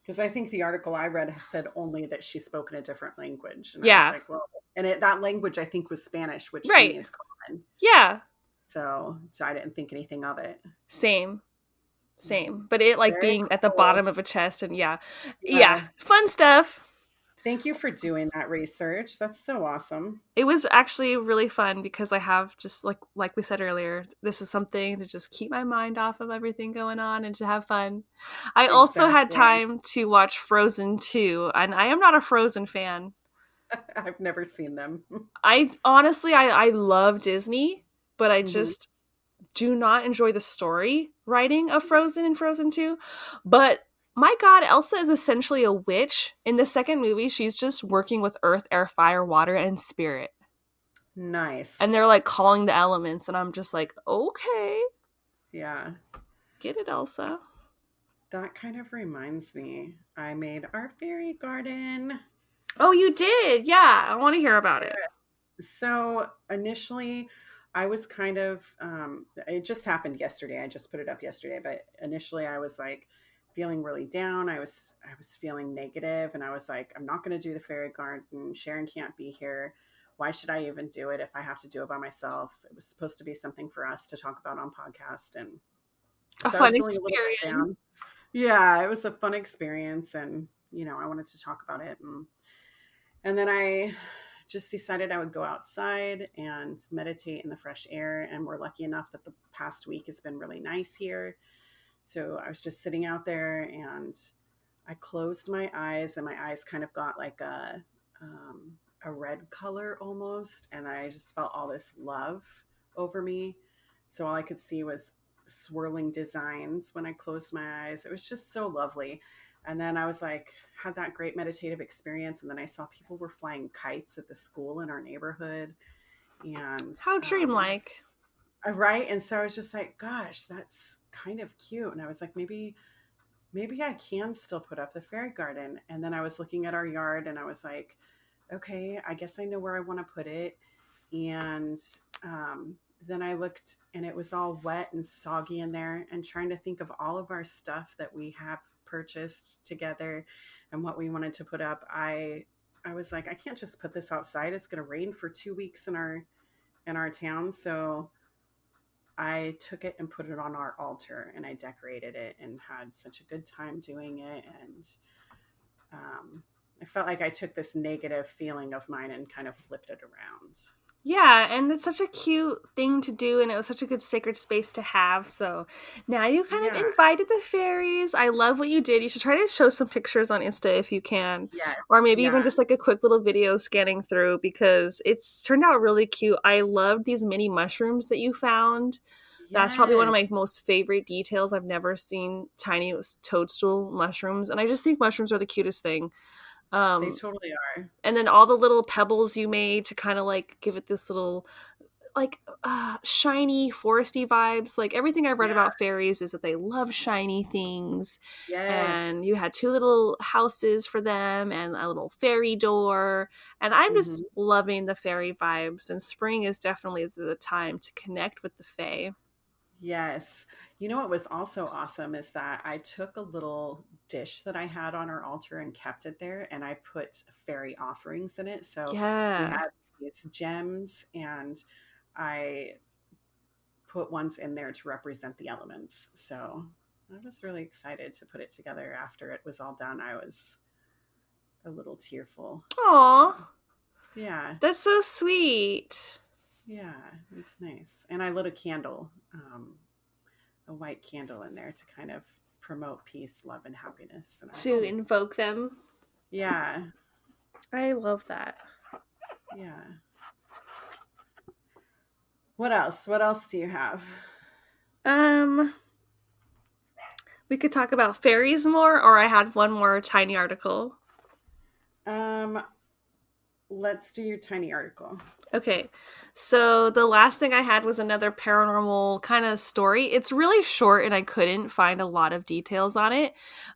Because I think the article I read said only that she spoke in a different language. And I was Yeah, like, well, and that language I think was Spanish, which to me right. is common. Yeah, So I didn't think anything of it. same. Mhm. Same, but it like Very being at the cool. bottom of a chest and yeah, Yeah. fun stuff. Thank you for doing that research. That's so awesome. It was actually really fun because I have just like we said earlier, this is something to just keep my mind off of everything going on and to have fun. I also had Exactly. time to watch Frozen 2, and I am not a Frozen fan. I've never seen them. I honestly I love Disney, but I Hmm. just do not enjoy the story writing of Frozen and Frozen 2. But my God, Elsa is essentially a witch. In the second movie, she's just working with earth, air, fire, water, and spirit. And they're Nice. like calling the elements, and I'm just like, okay, Yeah. get it, Elsa. That kind of reminds me. I made our fairy garden. Oh, you did? Yeah, I want to hear about it. So initially, I was kind of, it just happened yesterday. I just put it up yesterday, but initially I was like feeling really down. I was feeling negative, and I was like, I'm not going to do the fairy garden. Sharon can't be here. Why should I even do it if I have to do it by myself? It was supposed to be something for us to talk about on podcast, and A so I fun was feeling a little bit experience. down. Yeah, it was a fun experience, and I wanted to talk about it, and then I just decided I would go outside and meditate in the fresh air. And we're lucky enough that the past week has been really nice here. So I was just sitting out there, and I closed my eyes, and my eyes kind of got like a red color almost. And I just felt all this love over me. So all I could see was swirling designs when I closed my eyes. It was just so lovely. And then I was like, had that great meditative experience. And then I saw people were flying kites at the school in our neighborhood. And How dreamlike. right. And so I was just like, gosh, that's kind of cute. And I was like, maybe I can still put up the fairy garden. And then I was looking at our yard, and I was like, okay, I guess I know where I want to put it. And then I looked, and it was all wet and soggy in there, and trying to think of all of our stuff that we have purchased together and what we wanted to put up. I was like, I can't just put this outside. It's going to rain for 2 weeks in our town. So I took it and put it on our altar, and I decorated it and had such a good time doing it. And I felt like I took this negative feeling of mine and kind of flipped it around. Yeah, and it's such a cute thing to do, and it was such a good sacred space to have. So now you kind of Yeah. invited the fairies. I love what you did. You should try to show some pictures on Insta if you can, Yes. or maybe even Yeah. just like a quick little video scanning through because it's turned out really cute. I love these mini mushrooms that you found. That's probably one of Yes. my most favorite details. I've never seen tiny toadstool mushrooms, and I just think mushrooms are the cutest thing. They Um, totally are. and then all the little pebbles you made to kind of like give it this little like shiny foresty vibes. Like everything I've read Yeah. about fairies is that they love shiny things. Yes. And you had two little houses for them and a little fairy door, and I'm just Hmm. loving the fairy vibes, and spring is definitely the time to connect with the fae. Yes. You know what was also awesome is that I took a little dish that I had on our altar and kept it there, and I put fairy offerings in it. So we Yeah. had these gems, and I put ones in there to represent the elements. So I was really excited to put it together after it was all done. I was a little tearful. Aw, So, yeah. that's so sweet. Yeah, it's nice. And I lit a candle, a white candle in there to kind of promote peace, love, and happiness in our To home. invoke them. Yeah. I love that. Yeah. What else? What else do you have? We could talk about fairies more, or I had one more tiny article. Let's do your tiny article. Okay, so the last thing I had was another paranormal kind of story. It's really short and I couldn't find a lot of details on it,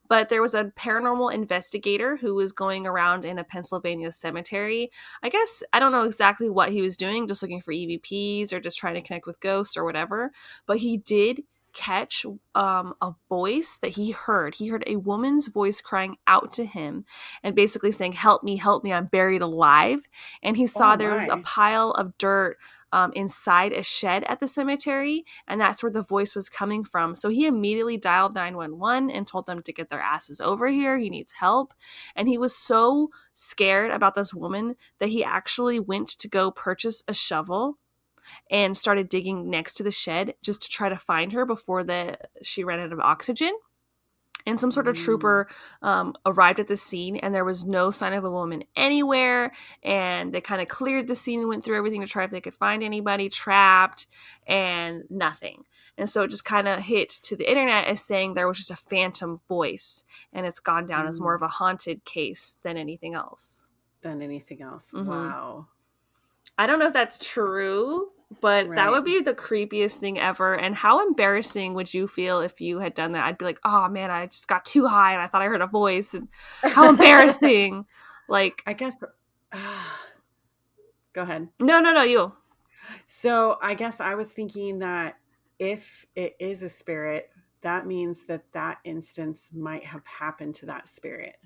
but there was a paranormal investigator who was going around in a Pennsylvania cemetery. I guess I don't know exactly what he was doing, just looking for EVPs or just trying to connect with ghosts or whatever, but he did catch a voice that he heard. He heard a woman's voice crying out to him and basically saying, help me, I'm buried alive. And he saw there was a pile of dirt inside a shed at the cemetery, and that's where the voice was coming from. So he immediately dialed 911 and told them to get their asses over here. He needs help. And he was so scared about this woman that he actually went to go purchase a shovel and started digging next to the shed just to try to find her before she ran out of oxygen. And some sort of trooper arrived at the scene, and there was no sign of a woman anywhere. And they kind of cleared the scene and went through everything to try if they could find anybody trapped, and nothing. And so it just kind of hit to the internet as saying there was just a phantom voice, and it's gone down as more of a haunted case than anything else. Mm-hmm. Wow. I don't know if that's true, but that would be the creepiest thing ever. And how embarrassing would you feel if you had done that? I'd be like, oh man, I just got too high and I thought I heard a voice. And how embarrassing. Like, I guess. Go ahead. No, you. So I guess I was thinking that if it is a spirit, that means that instance might have happened to that spirit.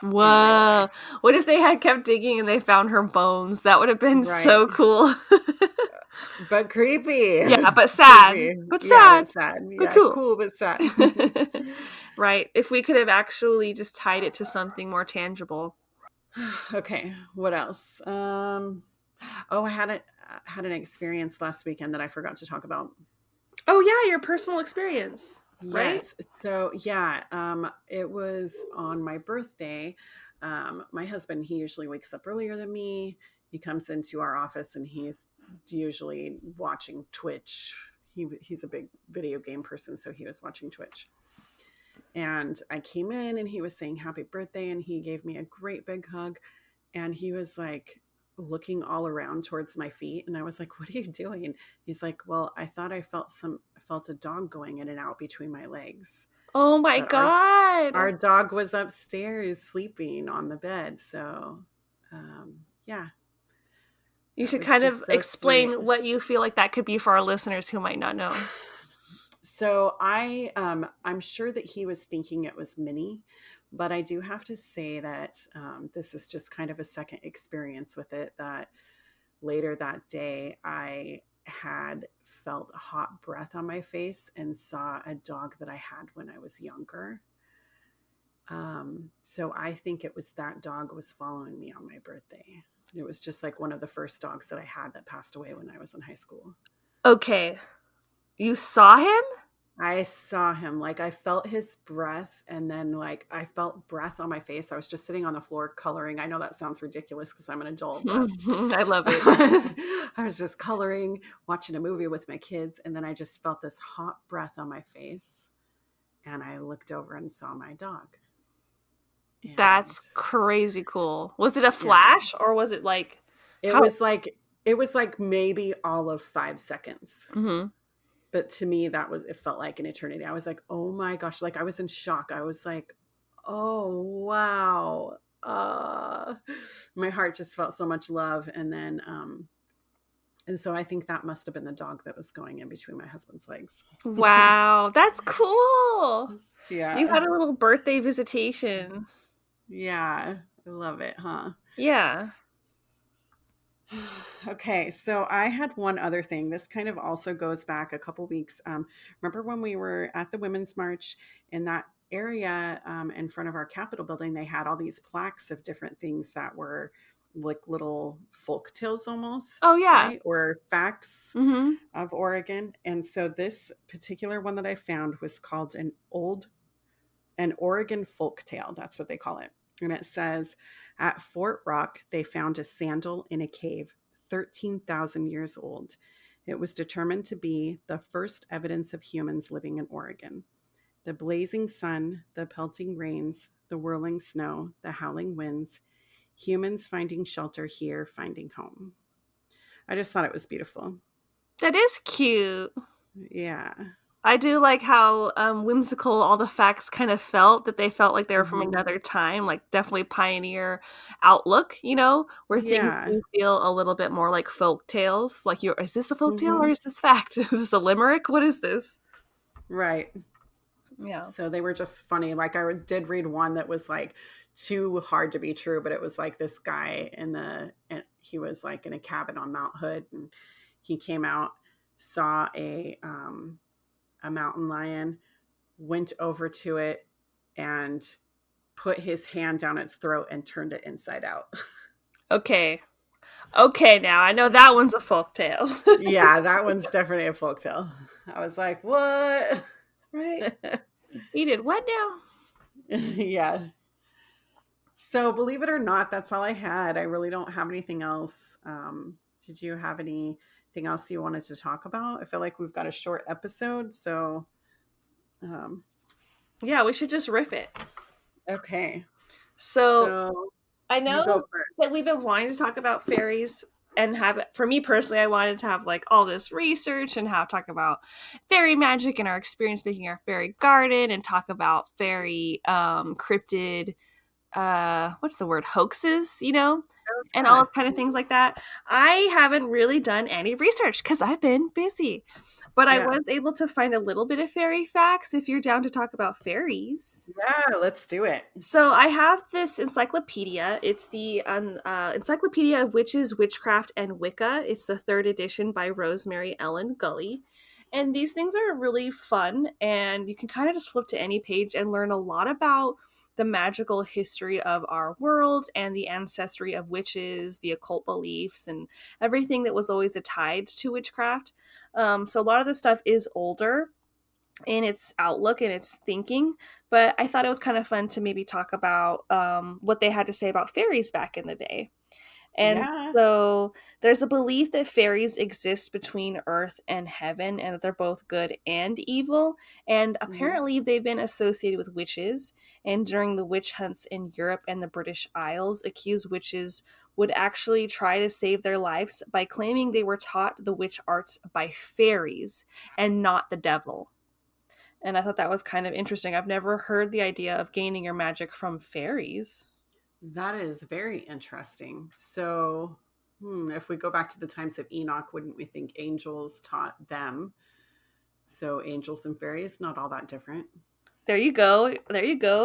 Whoa. What if they had kept digging and they found her bones? That would have been so cool. But creepy. Yeah, but sad. Creepy. But sad. But sad. But Yeah, cool. Cool, but sad. Right. If we could have actually just tied it to something more tangible. Okay. What else? I had an experience last weekend that I forgot to talk about. Oh yeah, your personal experience. Right? Yes. So yeah, it was on my birthday. My husband, he usually wakes up earlier than me. He comes into our office and he's usually watching Twitch. He's a big video game person, so he was watching Twitch. And I came in and he was saying happy birthday, and he gave me a great big hug, and he was like looking all around towards my feet, and I was like, what are you doing? He's like, well, I thought I felt a dog going in and out between my legs. Oh my God. Our dog was upstairs sleeping on the bed. So yeah. You should kind of explain what you feel like that could be for our listeners who might not know. So I'm sure that he was thinking it was Minnie, but I do have to say that this is just kind of a second experience with it, that later that day I had felt a hot breath on my face and saw a dog that I had when I was younger. So I think it was that dog was following me on my birthday. It was just like one of the first dogs that I had that passed away when I was in high school. Okay. You saw him? I saw him. Like, I felt his breath, and then like I felt breath on my face. I was just sitting on the floor coloring. I know that sounds ridiculous because I'm an adult, but I love it. I was just coloring, watching a movie with my kids, and then I just felt this hot breath on my face, and I looked over and saw my dog. And that's crazy cool. Was it a flash or was it like it was like maybe all of 5 seconds. Mm-hmm. But to me, it felt like an eternity. I was like, oh my gosh, like I was in shock. I was like, oh, wow. My heart just felt so much love. And then, and so I think that must've been the dog that was going in between my husband's legs. Wow. That's cool. Yeah. You had a little birthday visitation. Yeah. I love it, huh? Yeah. Okay, so I had one other thing. This kind of also goes back a couple weeks. Remember when we were at the Women's March in that area in front of our Capitol building, they had all these plaques of different things that were like little folk tales almost. Oh, yeah. Right? Or facts Mm-hmm. of Oregon. And so this particular one that I found was called an Oregon folk tale. That's what they call it. And it says, at Fort Rock, they found a sandal in a cave 13,000 years old. It was determined to be the first evidence of humans living in Oregon. The blazing sun, the pelting rains, the whirling snow, the howling winds, humans finding shelter here, finding home. I just thought it was beautiful. That is cute. Yeah. I do like how whimsical all the facts kind of felt, that they felt like they were from another time, like definitely pioneer outlook, where things Yeah. do feel a little bit more like folk tales. Like, is this a folk tale or is this fact? Is this a limerick? What is this? Right. Yeah. So they were just funny. Like I did read one that was like too hard to be true, but it was like this guy and he was like in a cabin on Mount Hood, and he came out, saw a mountain lion, went over to it and put his hand down its throat and turned it inside out. Okay, now I know that one's a folk tale. Yeah, that one's definitely a folk tale. I was like, what? Right. He did what now? Yeah. So believe it or not, that's all I had. I really don't have anything else. Did you have anything else you wanted to talk about? I feel like we've got a short episode, so yeah, we should just riff it. Okay. So I know first. that we've been wanting to talk about fairies and have it. For me personally, I wanted to have like all this research and talk about fairy magic and our experience making our fairy garden, and talk about fairy cryptid what's the word, hoaxes, and all kind of things like that. I haven't really done any research because I've been busy, but I was able to find a little bit of fairy facts if you're down to talk about fairies. Yeah, let's do it. So I have this encyclopedia. It's the Encyclopedia of Witches, Witchcraft, and Wicca. It's the 3rd edition by Rosemary Ellen Gully. And these things are really fun, and you can kind of just flip to any page and learn a lot about the magical history of our world and the ancestry of witches, the occult beliefs, and everything that was always tied to witchcraft. So a lot of this stuff is older in its outlook and its thinking, but I thought it was kind of fun to maybe talk about what they had to say about fairies back in the day. And so there's a belief that fairies exist between earth and heaven, and that they're both good and evil. And apparently they've been associated with witches. And during the witch hunts in Europe and the British Isles, accused witches would actually try to save their lives by claiming they were taught the witch arts by fairies and not the devil. And I thought that was kind of interesting. I've never heard the idea of gaining your magic from fairies. That is very interesting. So, if we go back to the times of Enoch, wouldn't we think angels taught them? So angels and fairies, not all that different. There you go.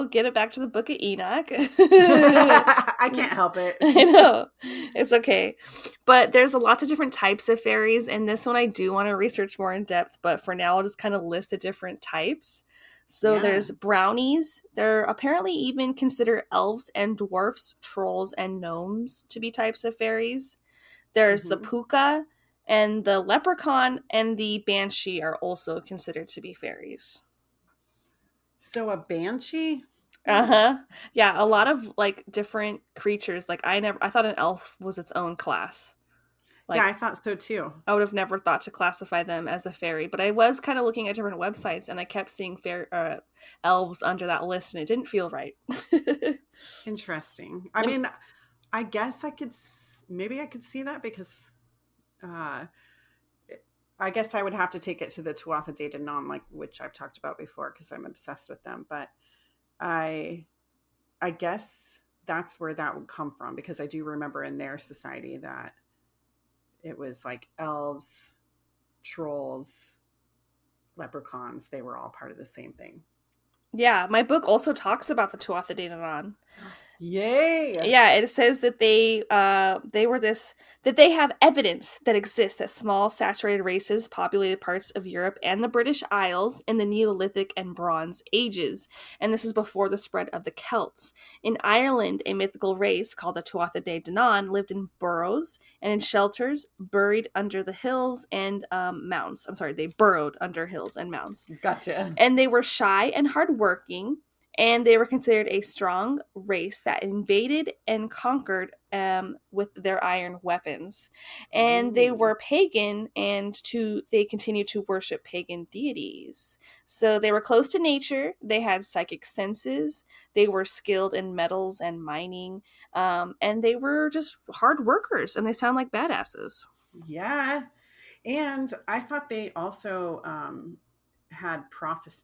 Get it back to the book of Enoch. I can't help it. I know. It's okay. But there's lots of different types of fairies, and this one I do want to research more in depth, but for now I'll just kind of list the different types. So there's brownies. They're apparently even considered elves and dwarfs, trolls, and gnomes to be types of fairies. There's the puka, and the leprechaun and the banshee are also considered to be fairies. So a banshee? Yeah, a lot of like different creatures. Like I thought an elf was its own class. Like, I thought so too. I would have never thought to classify them as a fairy, but I was kind of looking at different websites and I kept seeing elves under that list, and it didn't feel right. Interesting. I mean, I guess I could see that because I guess I would have to take it to the Tuatha De Danann, like which I've talked about before because I'm obsessed with them. But I guess that's where that would come from, because I do remember in their society that it was like elves, trolls, leprechauns. They were all part of the same thing. Yeah, my book also talks about the Tuatha De Danann. Yay! Yeah, it says that they have evidence that exists that small saturated races populated parts of Europe and the British Isles in the Neolithic and Bronze Ages, and this is before the spread of the Celts. In Ireland, a mythical race called the Tuatha De Danann lived in burrows and in shelters buried under the hills and mounds. I'm sorry, they burrowed under hills and mounds. Gotcha. And they were shy and hardworking, and they were considered a strong race that invaded and conquered with their iron weapons. And they were pagan, and they continued to worship pagan deities. So they were close to nature. They had psychic senses. They were skilled in metals and mining, and they were just hard workers. And they sound like badasses. Yeah, and I thought they also had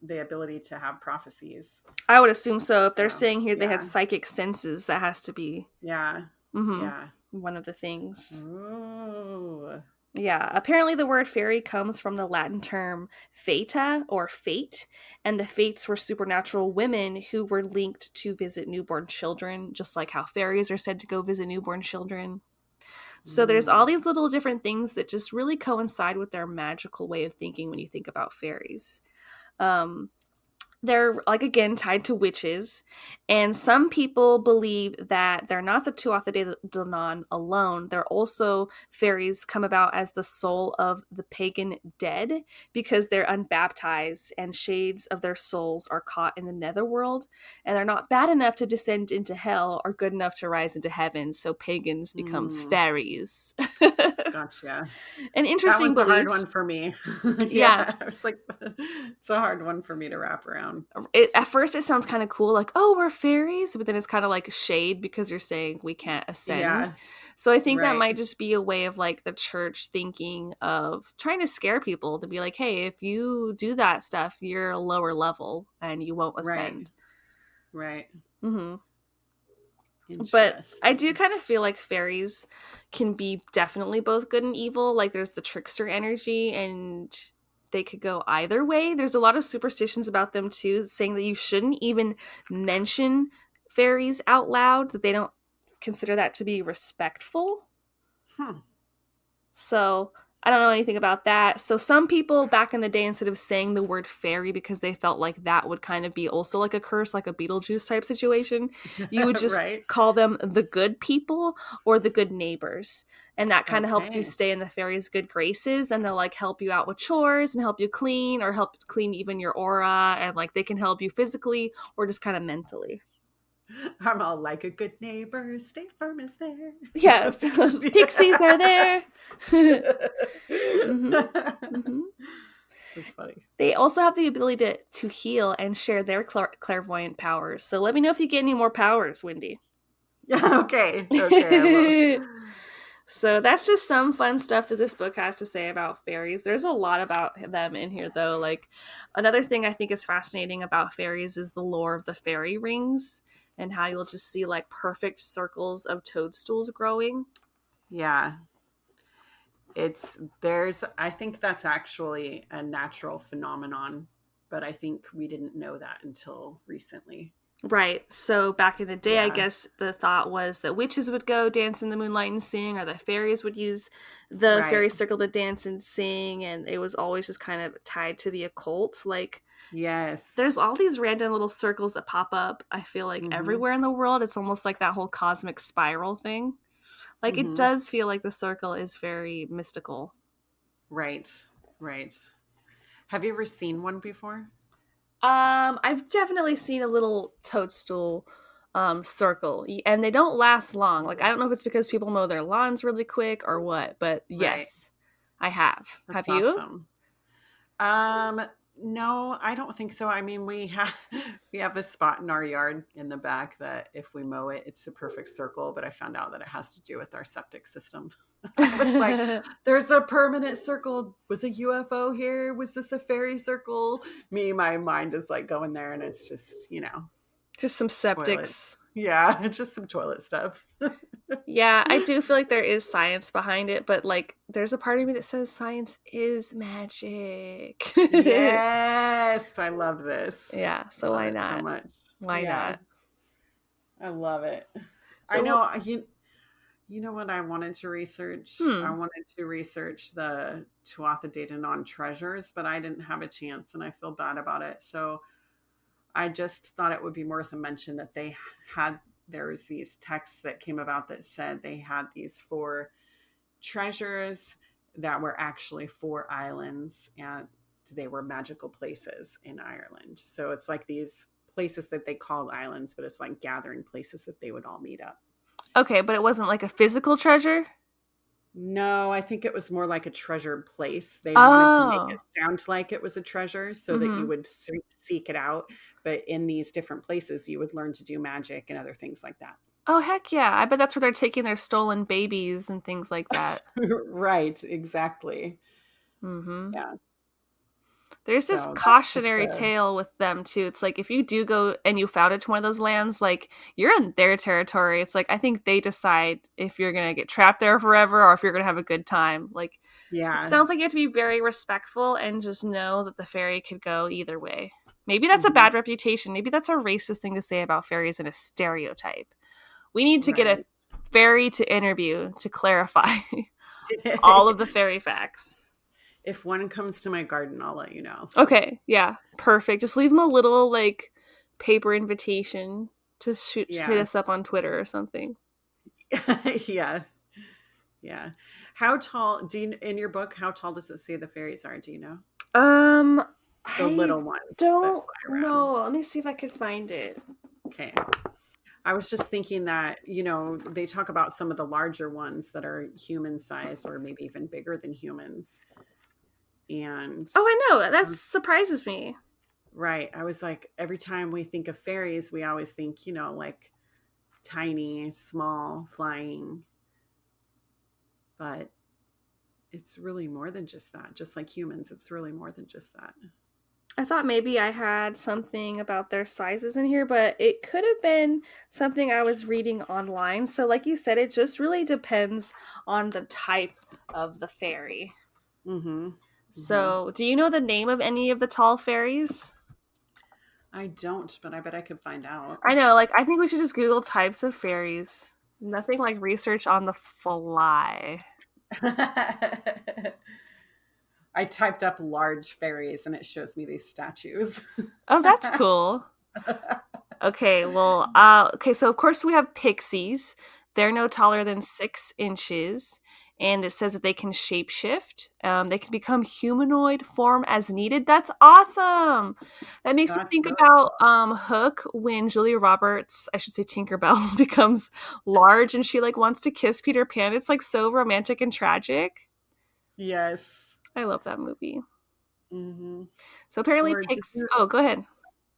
the ability to have prophecies. I would assume so. If they're saying here they had psychic senses, that has to be one of the things. Ooh. Yeah, apparently the word fairy comes from the Latin term fata or fate, and the fates were supernatural women who were linked to visit newborn children, just like how fairies are said to go visit newborn children. So there's all these little different things that just really coincide with their magical way of thinking when you think about fairies. They're, like, again, tied to witches, and some people believe that they're not the Tuatha De Danann alone. They're also fairies come about as the soul of the pagan dead because they're unbaptized and shades of their souls are caught in the netherworld, and they're not bad enough to descend into hell or good enough to rise into heaven, so pagans become fairies. Gotcha. An interesting belief. That was a hard one for me. Yeah. I was like, it's a hard one for me to wrap around. At first it sounds kind of cool, like, oh, we're fairies, but then it's kind of like shade because you're saying we can't ascend. Yeah. So I think that might just be a way of, like, the church thinking of trying to scare people to be like, hey, if you do that stuff, you're a lower level and you won't ascend. Right. Mm-hmm. But I do kind of feel like fairies can be definitely both good and evil. Like, there's the trickster energy, and they could go either way. There's a lot of superstitions about them too, saying that you shouldn't even mention fairies out loud, that they don't consider that to be respectful. So I don't know anything about that. So some people back in the day, instead of saying the word fairy because they felt like that would kind of be also like a curse, like a Beetlejuice type situation, you would just call them the good people or the good neighbors. And that kind of helps you stay in the fairies' good graces, and they'll, like, help you out with chores and help you clean, or help clean even your aura, and, like, they can help you physically or just kind of mentally. I'm all like a good neighbor. State Farm is there. Yeah, pixies are there. Mm-hmm. That's funny. They also have the ability to heal and share their clairvoyant powers. So let me know if you get any more powers, Wendy. Yeah, okay. I will. So that's just some fun stuff that this book has to say about fairies. There's a lot about them in here, though. Like, another thing I think is fascinating about fairies is the lore of the fairy rings, and how you'll just see, like, perfect circles of toadstools growing. Yeah. I think that's actually a natural phenomenon, but I think we didn't know that until recently. Right. So back in the day, I guess the thought was that witches would go dance in the moonlight and sing, or the fairies would use the fairy circle to dance and sing, and it was always just kind of tied to the occult. Like, yes, there's all these random little circles that pop up, I feel like, everywhere in the world. It's almost like that whole cosmic spiral thing. Like, it does feel like the circle is very mystical. Right. Have you ever seen one before? I've definitely seen a little toadstool circle, and they don't last long. Like, I don't know if it's because people mow their lawns really quick or what, but yes, I have. That's have you? Awesome. No, I don't think so. I mean, we have this spot in our yard in the back that if we mow it, it's a perfect circle, but I found out that it has to do with our septic system. I was like, there's a permanent circle. Was a UFO here? Was this a fairy circle? My mind is like going there, and it's just, just some septics. Toilets. Yeah, it's just some toilet stuff. Yeah, I do feel like there is science behind it, but, like, there's a part of me that says science is magic. Yes, I love this. Yeah, so why not? So much. Why not? I love it. I So, know you know what I wanted to research? I hmm. wanted to research the Tuatha De Danann treasures, but I didn't have a chance and I feel bad about it. So I just thought it would be worth a mention that they had, there was these texts that came about that said they had these four treasures that were actually four islands, and they were magical places in Ireland. So it's like these places that they called islands, but it's like gathering places that they would all meet up. Okay, but it wasn't like a physical treasure? No, I think it was more like a treasured place. They wanted to make it Oh. sound like it was a treasure so that you Mm-hmm. would seek it out. But in these different places, you would learn to do magic and other things like that. Oh, heck yeah. I bet that's where they're taking their stolen babies and things like that. Right, exactly. Mm-hmm. Yeah. There's this So that's just cautionary the, tale with them too. It's like if you do go and you found it to one of those lands, like you're in their territory. It's like I think they decide if you're gonna get trapped there forever or if you're gonna have a good time. Like it yeah. sounds like you have to be very respectful and just know that the fairy could go either way. Maybe that's a Hmm. bad reputation. Maybe that's a racist thing to say about fairies and a stereotype. We need to get a Right. fairy to interview to clarify all of the fairy facts. If one comes to my garden, I'll let you know. Okay, yeah, perfect. Just leave them a little like paper invitation to hit Yeah. us up on Twitter or something. Yeah. Yeah. How tall do you, in your book, how tall does it say the fairies are? Do you know? Um, The I little ones that don't fly around. know. Let me see if I could find it. Okay. I was just thinking that, they talk about some of the larger ones that are human size or maybe even bigger than humans. And Oh, I know. That surprises me. right, I was like, every time we think of fairies, we always think, like tiny, small, flying. But it's really more than just that. Just like humans, it's really more than just that. I thought maybe I had something about their sizes in here, but it could have been something I was reading online. So, like you said, it just really depends on the type of the fairy. Mm-hmm. Mm-hmm. So, do you know the name of any of the tall fairies? I don't, but I bet I could find out. I know, like, I think we should just Google types of fairies. Nothing like research on the fly. I typed up large fairies and it shows me these statues. Oh, that's cool. Okay, well, okay, so of course we have pixies. They're no taller than 6 inches, and it says that they can shapeshift. They can become humanoid form as needed. That's awesome. That makes me That's think really about cool. Hook when Julia Roberts, I should say Tinkerbell, becomes large and she like wants to kiss Peter Pan. It's like so romantic and tragic. Yes. I love that movie. Mm-hmm. So apparently, Or did you? Oh, go ahead.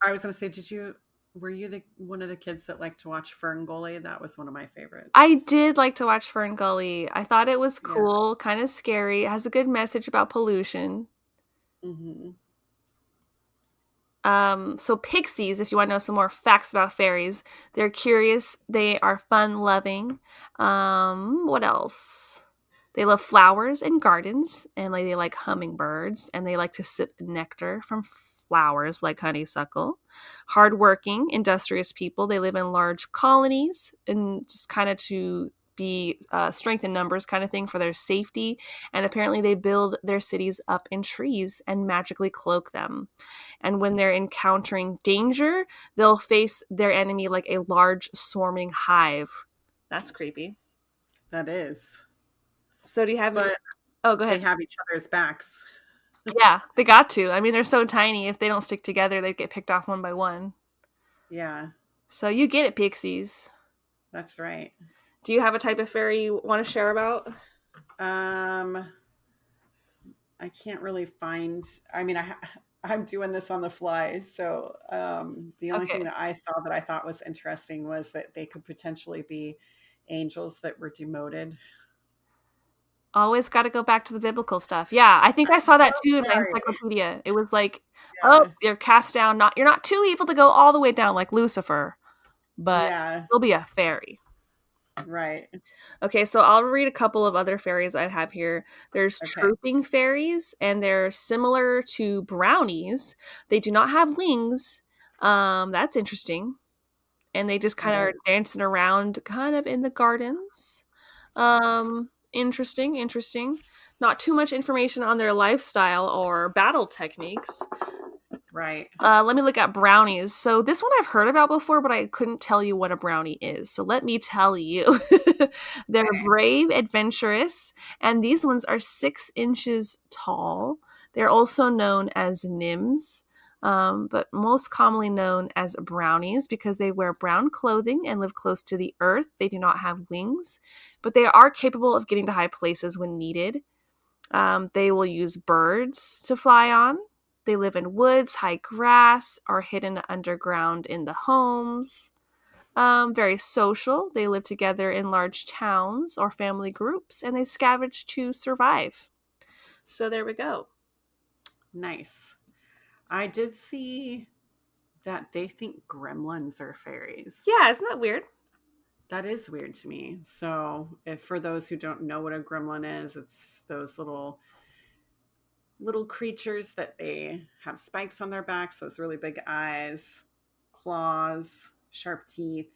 I was going to say, did you? Were you the one of the kids that liked to watch Ferngully? That was one of my I favorites. did like to watch Fern Gully. I thought it was Yeah. cool, kind of scary. It has a good message about pollution. Mm-hmm. So pixies, if you want to know some more facts about fairies, they're curious. They are fun loving. What else? They love flowers and gardens, and like they like hummingbirds, and they like to sip nectar from flowers like honeysuckle. Hardworking, industrious people. They live in large colonies, and just kind of to be strength in numbers kind of thing for their safety. And apparently, they build their cities up in trees and magically cloak them. And when they're encountering danger, they'll face their enemy like a large swarming hive. That's creepy. That is. So do you have any? But Oh, go they ahead. have each other's backs. Yeah, they got to. I mean, they're so tiny. If they don't stick together, they'd get picked off one by one. Yeah, So you get it, pixies. that's right. Do you have a type of fairy you want to share about? Um, I can't really find. I mean, I'm doing this on the fly, so the only thing Okay. that I saw that I thought was interesting was that they could potentially be angels that were demoted. Always got to go back to the biblical stuff. Yeah, I think I saw that Oh, too in my sorry. encyclopedia. It was like, oh, Yeah, you're cast down. Not you're not too evil to go all the way down like Lucifer, but yeah, you'll be a fairy. right. Okay, so I'll read a couple of other fairies I have here. There's Okay. trooping fairies, and they're similar to brownies. They do not have wings. That's interesting. and they just kind of are dancing around kind of in the gardens. Interesting. Not too much information on their lifestyle or battle techniques. Right. Let me look at brownies. So this one I've heard about before, but I couldn't tell you what a brownie is. So let me tell you. They're brave, adventurous, and these ones are 6 inches tall. They're also known as nymphs, but most commonly known as brownies because they wear brown clothing and live close to the earth. They do not have wings, but they are capable of getting to high places when needed. They will use birds to fly on. They live in woods, high grass, are hidden underground in the homes. Very social. They live together in large towns or family groups, and they scavenge to survive. So there we go. Nice. I did see that they think gremlins are fairies. Yeah, isn't that weird? That is weird to me. So, if for those who don't know what a gremlin is, it's those little creatures that they have spikes on their backs, those really big eyes, claws, sharp teeth.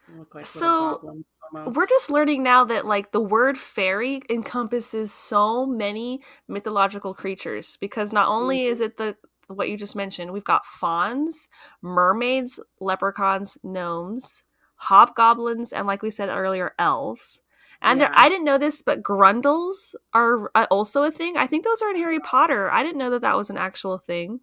They look like little goblins almost. We're just learning now that like the word fairy encompasses so many mythological creatures because not only is it what you just mentioned, we've got fauns, mermaids, leprechauns, gnomes, hobgoblins, and like we said earlier, elves. And I didn't know this, but grundles are also a thing. I think those are in Harry Potter. I didn't know that that was an actual thing.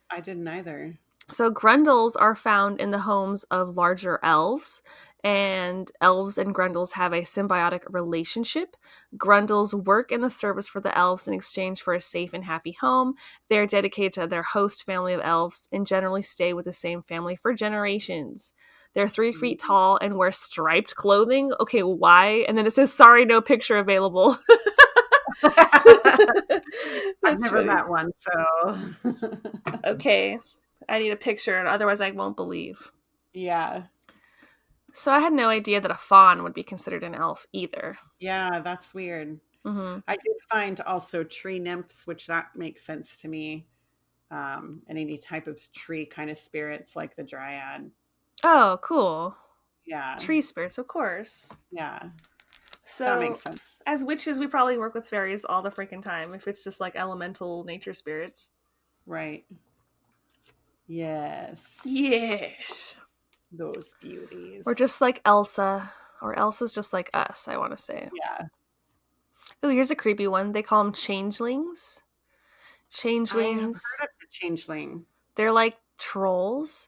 I didn't either. So grundles are found in the homes of larger elves, and elves and grundles have a symbiotic relationship. Grundles work in the service for the elves in exchange for a safe and happy home. They are dedicated to their host family of elves and generally stay with the same family for generations. They're 3 feet tall and wear striped clothing. Okay, why? And then it says, sorry, no picture available. I've never met one, so. Okay, I need a picture, and otherwise I won't believe. Yeah. So I had no idea that a faun would be considered an elf either. Yeah, that's weird. Mm-hmm. I did find also tree nymphs, which that makes sense to me. And any type of tree kind of spirits like the dryad. Oh, cool. Yeah. Tree spirits, of course. Yeah. So that makes sense. As witches, we probably work with fairies all the freaking time if it's just like elemental nature spirits. Right. Yes. Yes. Those beauties. Or just like Elsa. Or Elsa's just like us, I want to say. Yeah. Oh, here's a creepy one. They call them changelings. Changelings. I have heard of the changeling. They're like trolls.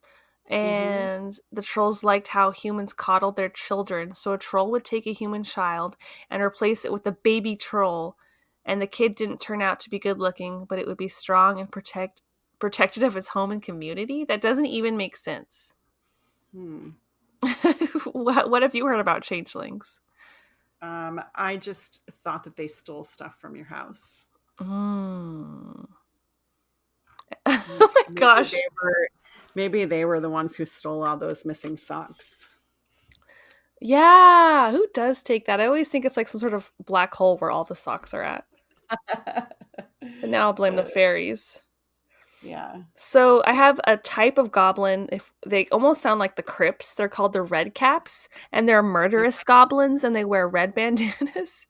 And the trolls liked how humans coddled their children. So a troll would take a human child and replace it with a baby troll. And the kid didn't turn out to be good looking, but it would be strong and protected of its home and community. That doesn't even make sense. What have you heard about changelings? I just thought that they stole stuff from your house. Oh my gosh. Maybe they were the ones who stole all those missing socks. Yeah, who does take that? I always think it's like some sort of black hole where all the socks are at. But now I'll blame the fairies. Yeah. So I have a type of goblin. If they almost sound like the Crips, they're called the Red Caps, and they're murderous goblins, and they wear red bandanas,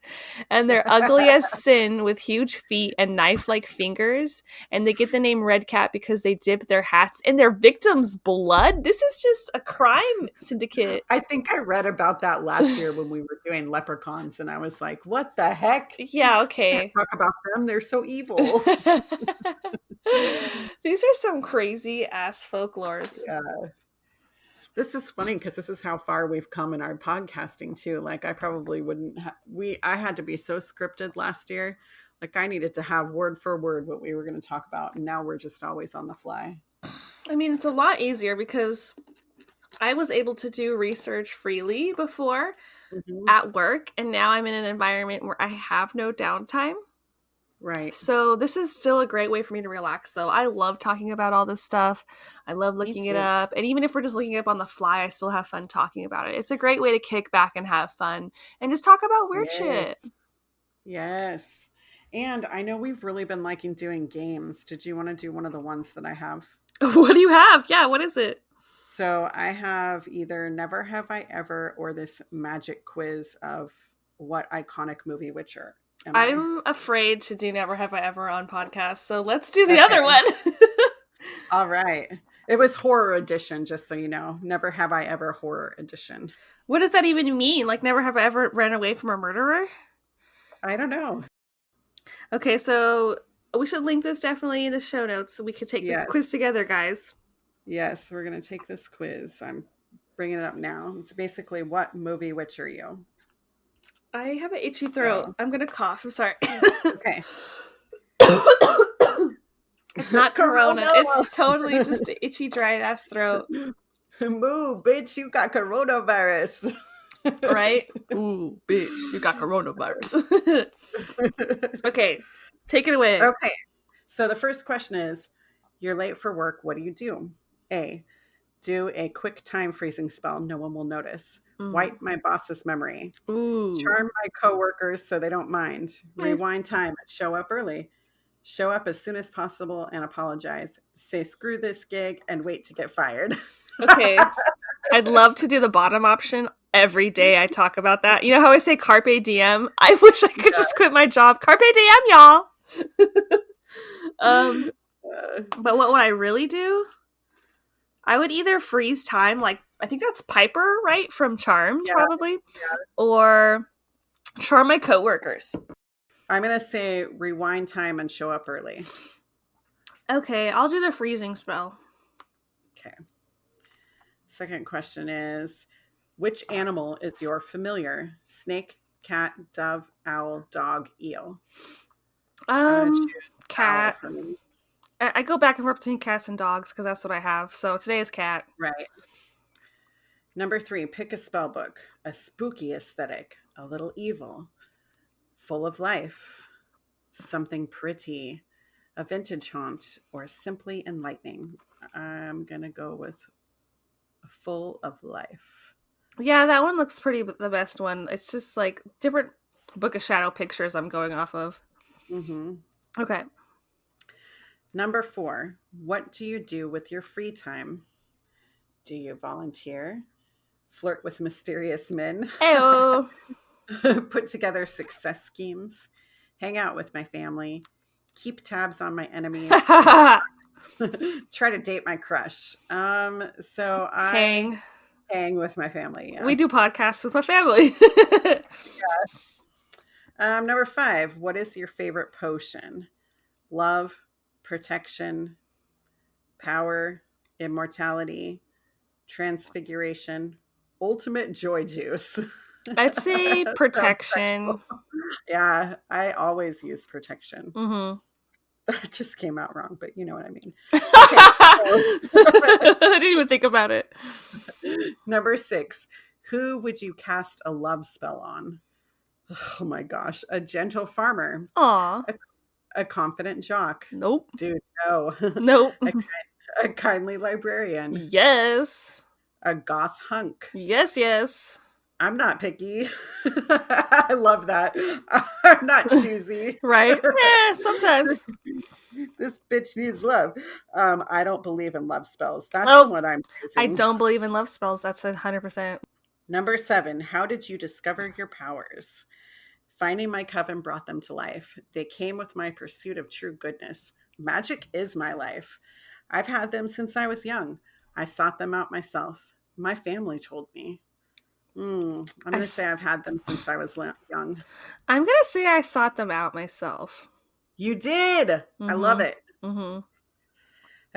and they're ugly as sin with huge feet and knife-like fingers. And they get the name Red Cap because they dip their hats in their victims' blood. This is just a crime syndicate. I think I read about that last year when we were doing leprechauns, and I was like, "What the heck?" Yeah. Okay. Can't talk about them; they're so evil. These are some crazy ass folklores. Yeah. This is funny because this is how far we've come in our podcasting too. Like I probably wouldn't I had to be so scripted last year. Like I needed to have word for word what we were going to talk about. And now we're just always on the fly. I mean, it's a lot easier because I was able to do research freely before at work. And now I'm in an environment where I have no downtime. Right. So this is still a great way for me to relax, though. I love talking about all this stuff. I love looking it up. And even if we're just looking it up on the fly, I still have fun talking about it. It's a great way to kick back and have fun and just talk about weird shit. Yes. And I know we've really been liking doing games. Did you want to do one of the ones that I have? What do you have? Yeah, what is it? So I have either Never Have I Ever or this magic quiz of what iconic movie Witcher am I? I'm afraid to do Never Have I Ever on podcast, so let's do the Okay. other one. All right. It was horror edition, just so you know. Never Have I Ever horror edition. What does that even mean? Like, never have I ever ran away from a murderer? I don't know. Okay, so we should link this definitely in the show notes so we could take the quiz together, guys. Yes, we're going to take this quiz. I'm bringing it up now. It's basically, what movie witch are you? I have an itchy throat. I'm going to cough. I'm sorry. Okay. It's not corona. It's totally just an itchy, dry ass throat. Moo, bitch, you got coronavirus. Right? Ooh, bitch, you got coronavirus. Okay, take it away. Okay, so the first question is, you're late for work, what do? A, do a quick time freezing spell, no one will notice. Wipe my boss's memory. Ooh. Charm my coworkers so they don't mind. Rewind time, show up early. Show up as soon as possible and apologize. Say screw this gig and wait to get fired. Okay. I'd love to do the bottom option every day. I talk about that. You know how I say carpe diem? I wish I could just quit my job. Carpe diem, y'all. But what would I really do? I would either freeze time, like I think that's Piper, right? From Charmed, probably. Yeah. Or charm my coworkers. I'm going to say rewind time and show up early. Okay, I'll do the freezing spell. Okay. Second question is, which animal is your familiar? Snake, cat, dove, owl, dog, eel? Cat. I go back and forth between cats and dogs because that's what I have. So today is cat. Right. Number 3, pick a spell book. A spooky aesthetic, a little evil, full of life, something pretty, a vintage haunt, or simply enlightening. I'm going to go with full of life. Yeah, that one looks pretty the best one. It's just like different Book of Shadow pictures I'm going off of. Mm-hmm. Okay. Number 4, what do you do with your free time? Do you volunteer? Flirt with mysterious men? Ew. Put together success schemes? Hang out with my family? Keep tabs on my enemies? Try to date my crush? So I hang with my family. Yeah. We do podcasts with my family. Yeah. Number 5, what is your favorite potion? Love, protection, power, immortality, transfiguration, ultimate joy juice. I'd say protection. Yeah, I always use protection. Mm-hmm. That just came out wrong, but you know what I mean. Okay, I didn't even think about it. Number 6, who would you cast a love spell on? Oh my gosh, a gentle farmer. Aw. A confident jock. Nope. Dude, no. Nope. A kindly librarian. Yes. A goth hunk. Yes. I'm not picky. I love that. I'm not choosy. Right? Sometimes. This bitch needs love. I don't believe in love spells. That's what I'm using. I don't believe in love spells. That's 100%. Number 7, how did you discover your powers? Finding my coven brought them to life. They came with my pursuit of true goodness. Magic is my life. I've had them since I was young. I sought them out myself. My family told me. I'm going to say I've had them since I was young. I'm going to say I sought them out myself. You did! Mm-hmm. I love it. Mm-hmm.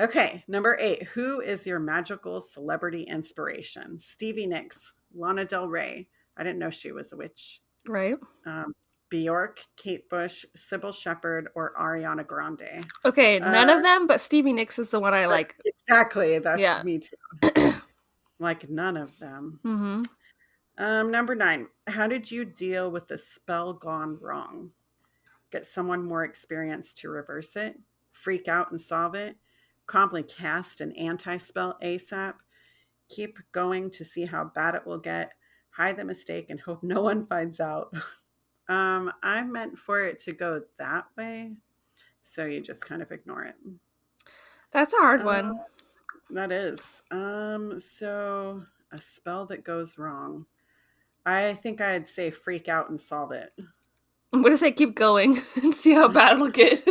Okay, number 8. Who is your magical celebrity inspiration? Stevie Nicks, Lana Del Rey. I didn't know she was a witch. Right. Bjork, Kate Bush, Sybil Shepherd, or Ariana Grande. Okay, none of them, but Stevie Nicks is the one I like. Exactly. That's me too. Like none of them. Mm-hmm. Number 9. How did you deal with the spell gone wrong? Get someone more experienced to reverse it? Freak out and solve it? Calmly cast an anti-spell ASAP? Keep going to see how bad it will get? Hide the mistake and hope no one finds out? I meant for it to go that way, so you just kind of ignore it. That's a hard one. That is. So a spell that goes wrong. I think I'd say freak out and solve it. I'm gonna say keep going and see how bad it'll get.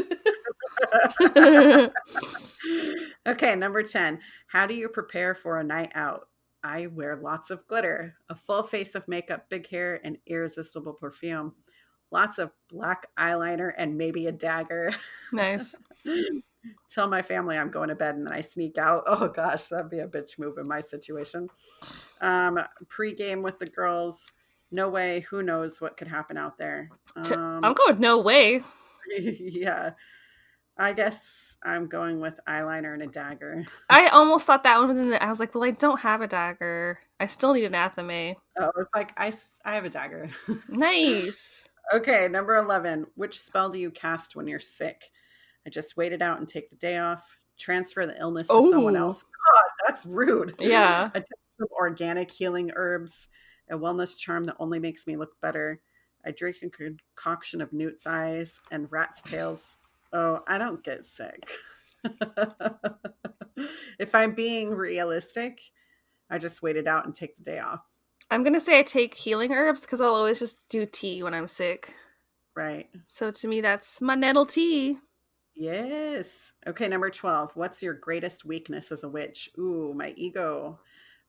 Okay, number 10. How do you prepare for a night out? I wear lots of glitter, a full face of makeup, big hair, and irresistible perfume. Lots of black eyeliner and maybe a dagger. Nice. Tell my family I'm going to bed and then I sneak out. Oh gosh, that'd be a bitch move in my situation. Pre-game with the girls. No way. Who knows what could happen out there? I'm going no way. Yeah. I guess I'm going with eyeliner and a dagger. I almost thought that one, but then I was like, well, I don't have a dagger. I still need an athame. Oh, it's like I have a dagger. Nice. Okay, number 11. Which spell do you cast when you're sick? I just wait it out and take the day off. Transfer the illness to someone else. God, that's rude. Yeah. A taste of organic healing herbs. A wellness charm that only makes me look better. I drink a concoction of newt's eyes and rat's tails. Oh, I don't get sick. If I'm being realistic, I just wait it out and take the day off. I'm going to say I take healing herbs because I'll always just do tea when I'm sick. Right. So to me, that's my nettle tea. Yes. Okay, number 12. What's your greatest weakness as a witch? Ooh, my ego,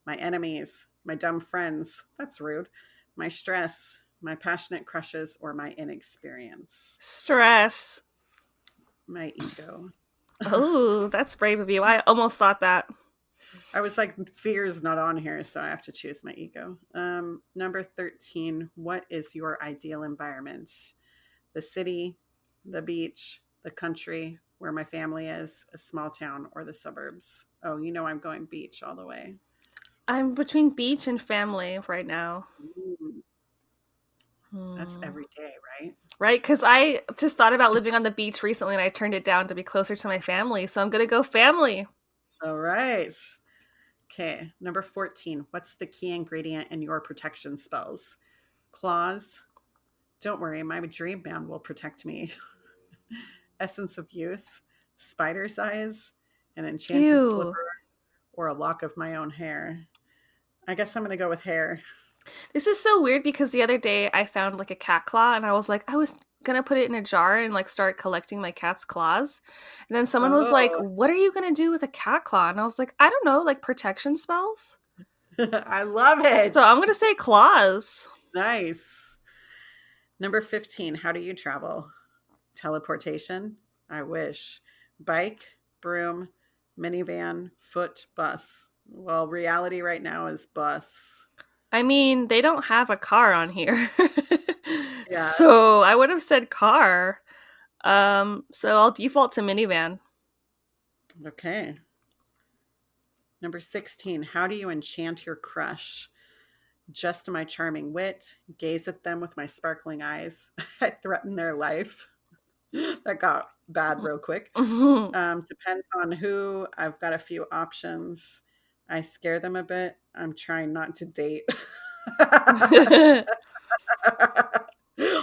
my enemies, my dumb friends. That's rude. My stress, my passionate crushes, or my inexperience. Stress. My ego. Oh, that's brave of you. I almost thought that. I was like, fear's not on here, so I have to choose my ego. Number 13. What is your ideal environment? The city, the beach, the country, where my family is, a small town, or the suburbs. Oh, you know I'm going beach all the way. I'm between beach and family right now. That's every day, right? Right, because I just thought about living on the beach recently and I turned it down to be closer to my family. So I'm going to go family. All right. Okay, number 14. What's the key ingredient in your protection spells? Claws. Don't worry, my dream man will protect me. Essence of youth. Spider's eyes. An enchanted slipper. Or a lock of my own hair. I guess I'm going to go with hair. This is so weird because the other day I found like a cat claw and I was like, I was gonna put it in a jar and like start collecting my cat's claws. And then someone was like, what are you gonna do with a cat claw? And I was like, I don't know, like protection spells? I love it. So I'm gonna say claws. Nice. Number 15. How do you travel? Teleportation? I wish. Bike, broom, minivan, foot, bus. Well, reality right now is bus. I mean, they don't have a car on here. Yeah. So I would have said car. So I'll default to minivan. Okay. Number 16. How do you enchant your crush? Just my charming wit, gaze at them with my sparkling eyes. I threaten their life. That got bad real quick. Depends on who. I've got a few options. I scare them a bit. I'm trying not to date.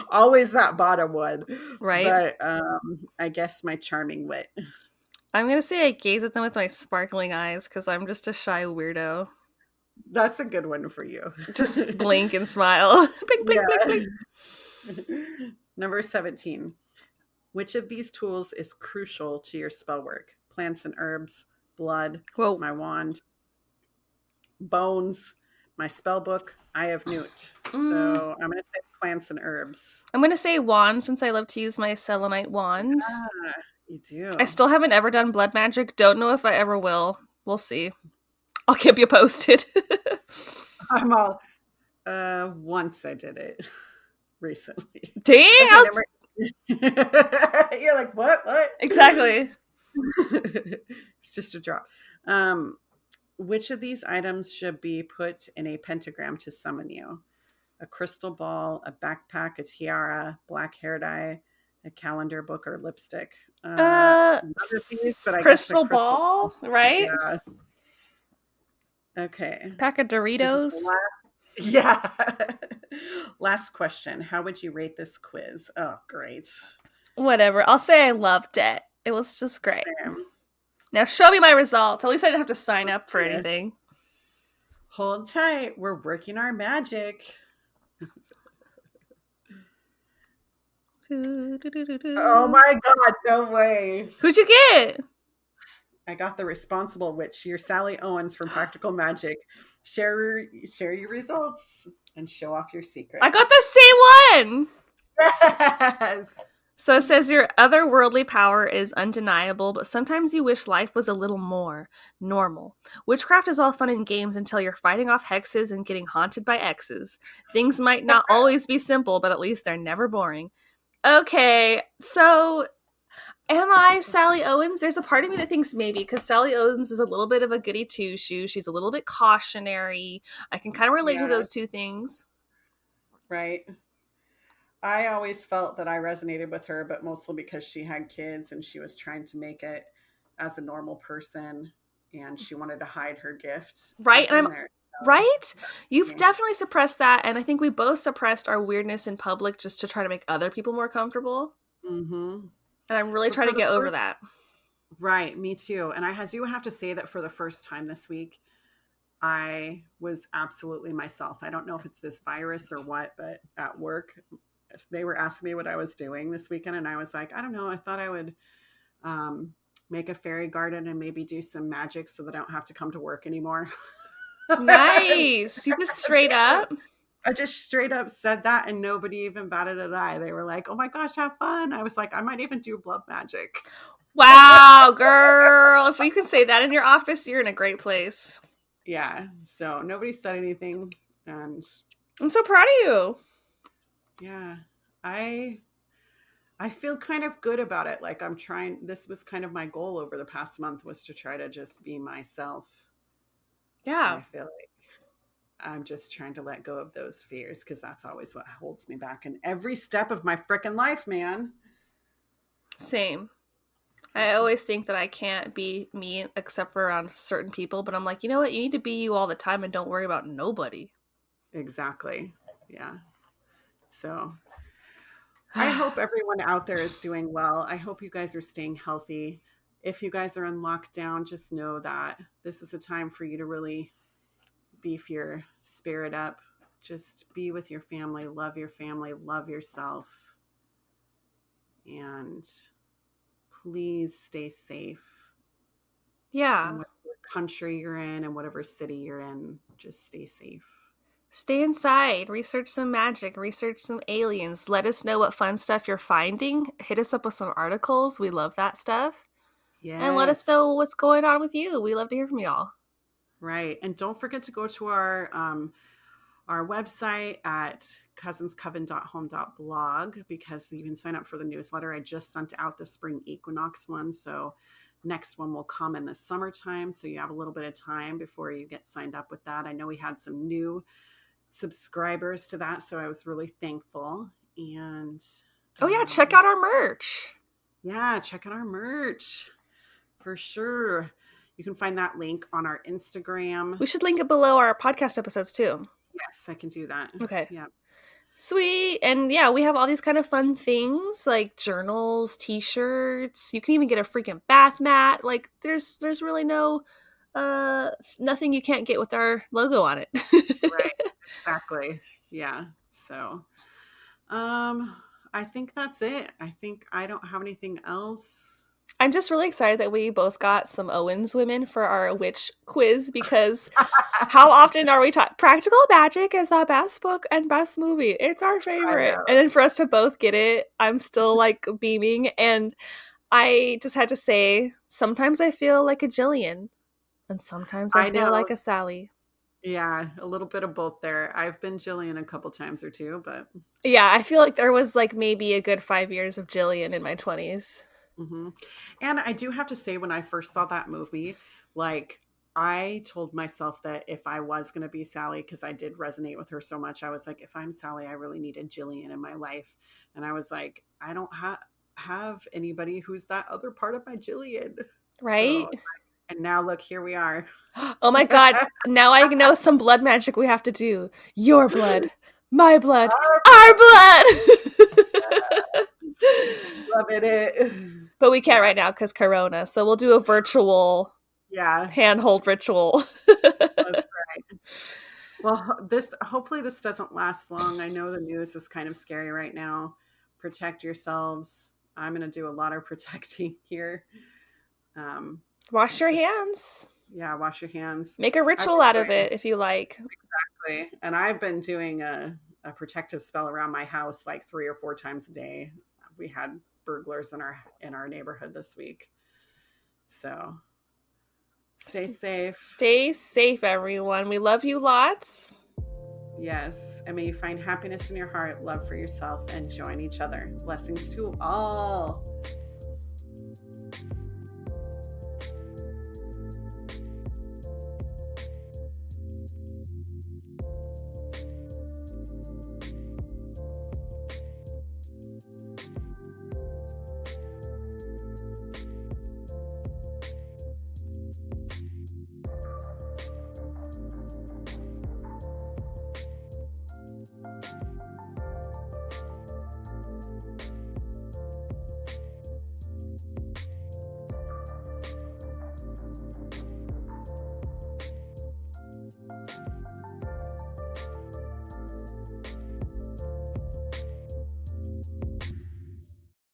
Always that bottom one. Right. But I guess my charming wit. I'm going to say I gaze at them with my sparkling eyes because I'm just a shy weirdo. That's a good one for you. Just blink and smile. Blink, blink, blink, blink. Number 17. Which of these tools is crucial to your spell work? Plants and herbs, blood, my wand, bones, my spell book, Eye of Newt. So I'm going to say plants and herbs. I'm going to say wand since I love to use my selenite wand. You do. I still haven't ever done blood magic. Don't know if I ever will. We'll see. I'll keep you posted. I'm all, once I did it recently. Dang! Okay, you're like, what? Exactly. It's just a drop. Which of these items should be put in a pentagram to summon you? A crystal ball, a backpack, a tiara, black hair dye, a calendar book, or lipstick? Crystal ball, right? Yeah. Okay. Pack of Doritos. Yeah. Last question. How would you rate this quiz? Oh, great. Whatever. I'll say I loved it. It was just great. Now show me my results. At least I didn't have to sign up for anything. Hold tight. We're working our magic. Oh my God, no way. Who'd you get? I got the Responsible Witch, your Sally Owens from Practical Magic. Share your results and show off your secret. I got the same one. Yes. So it says your otherworldly power is undeniable, but sometimes you wish life was a little more normal. Witchcraft is all fun and games until you're fighting off hexes and getting haunted by exes. Things might not always be simple, but at least they're never boring. Okay, so am I Sally Owens? There's a part of me that thinks maybe, because Sally Owens is a little bit of a goody two-shoe. She's a little bit cautionary. I can kind of relate to those two things. Right. I always felt that I resonated with her, but mostly because she had kids and she was trying to make it as a normal person and she wanted to hide her gift. Right. And right? You've definitely suppressed that. And I think we both suppressed our weirdness in public just to try to make other people more comfortable. Mm-hmm. And I'm really trying to get over that. Right. Me too. And I do have to say that for the first time this week, I was absolutely myself. I don't know if it's this virus or what, but at work, they were asking me what I was doing this weekend. And I was like, I don't know. I thought I would make a fairy garden and maybe do some magic so that I don't have to come to work anymore. Nice. You just straight up. I just straight up said that and nobody even batted an eye. They were like, oh my gosh, have fun. I was like, I might even do blood magic. Wow, girl. If we can say that in your office, you're in a great place. Yeah. So nobody said anything. And I'm so proud of you. Yeah. I feel kind of good about it. Like this was kind of my goal over the past month, was to try to just be myself. Yeah. And I feel like I'm just trying to let go of those fears because that's always what holds me back in every step of my frickin' life, man. Same. I always think that I can't be me except for around certain people, but I'm like, you know what? You need to be you all the time and don't worry about nobody. Exactly. Yeah. So I hope everyone out there is doing well. I hope you guys are staying healthy. If you guys are in lockdown, just know that this is a time for you to really beef your spirit up. Just be with your family, love yourself. And please stay safe. Yeah. In whatever country you're in and whatever city you're in, just stay safe. Stay inside, research some magic, research some aliens. Let us know what fun stuff you're finding. Hit us up with some articles. We love that stuff. Yes. And let us know what's going on with you. We love to hear from y'all. Right. And don't forget to go to our website at cousinscoven.home.blog because you can sign up for the newsletter. I just sent out the spring equinox one. So next one will come in the summertime. So you have a little bit of time before you get signed up with that. I know we had some new subscribers to that. So I was really thankful. And check out our merch. Yeah, check out our merch for sure. You can find that link on our Instagram. We should link it below our podcast episodes too. Yes, I can do that. Okay. Yeah. Sweet. And yeah, we have all these kind of fun things like journals, t-shirts. You can even get a freaking bath mat. Like there's really no nothing you can't get with our logo on it. Right. Exactly. Yeah. So I think that's it. I think I don't have anything else. I'm just really excited that we both got some Owens women for our witch quiz because how often are we taught Practical Magic is the best book and best movie. It's our favorite. And then for us to both get it, I'm still like beaming. And I just had to say, sometimes I feel like a Jillian and sometimes I feel like a Sally. Yeah, a little bit of both there. I've been Jillian a couple times or two, but yeah, I feel like there was like maybe a good 5 years of Jillian in my 20s. Mm-hmm. And I do have to say, when I first saw that movie, like I told myself that if I was going to be Sally, because I did resonate with her so much, I was like, if I'm Sally, I really needed Jillian in my life. And I was like, I don't have anybody who's that other part of my Jillian. Right. So, and now look, here we are. Oh my God. Now I know some blood magic we have to do. Your blood, my blood, our blood. Loving it. But we can't right now because Corona. So we'll do a virtual handhold ritual. That's right. Well, hopefully this doesn't last long. I know the news is kind of scary right now. Protect yourselves. I'm going to do a lot of protecting here. Wash your hands. Yeah, wash your hands. Make a ritual out of it if you like. Exactly. And I've been doing a protective spell around my house like 3 or 4 times a day. We had burglars in our neighborhood this week. So stay safe. Stay safe, everyone. We love you lots. Yes. And may you find happiness in your heart, love for yourself, and join each other. Blessings to all.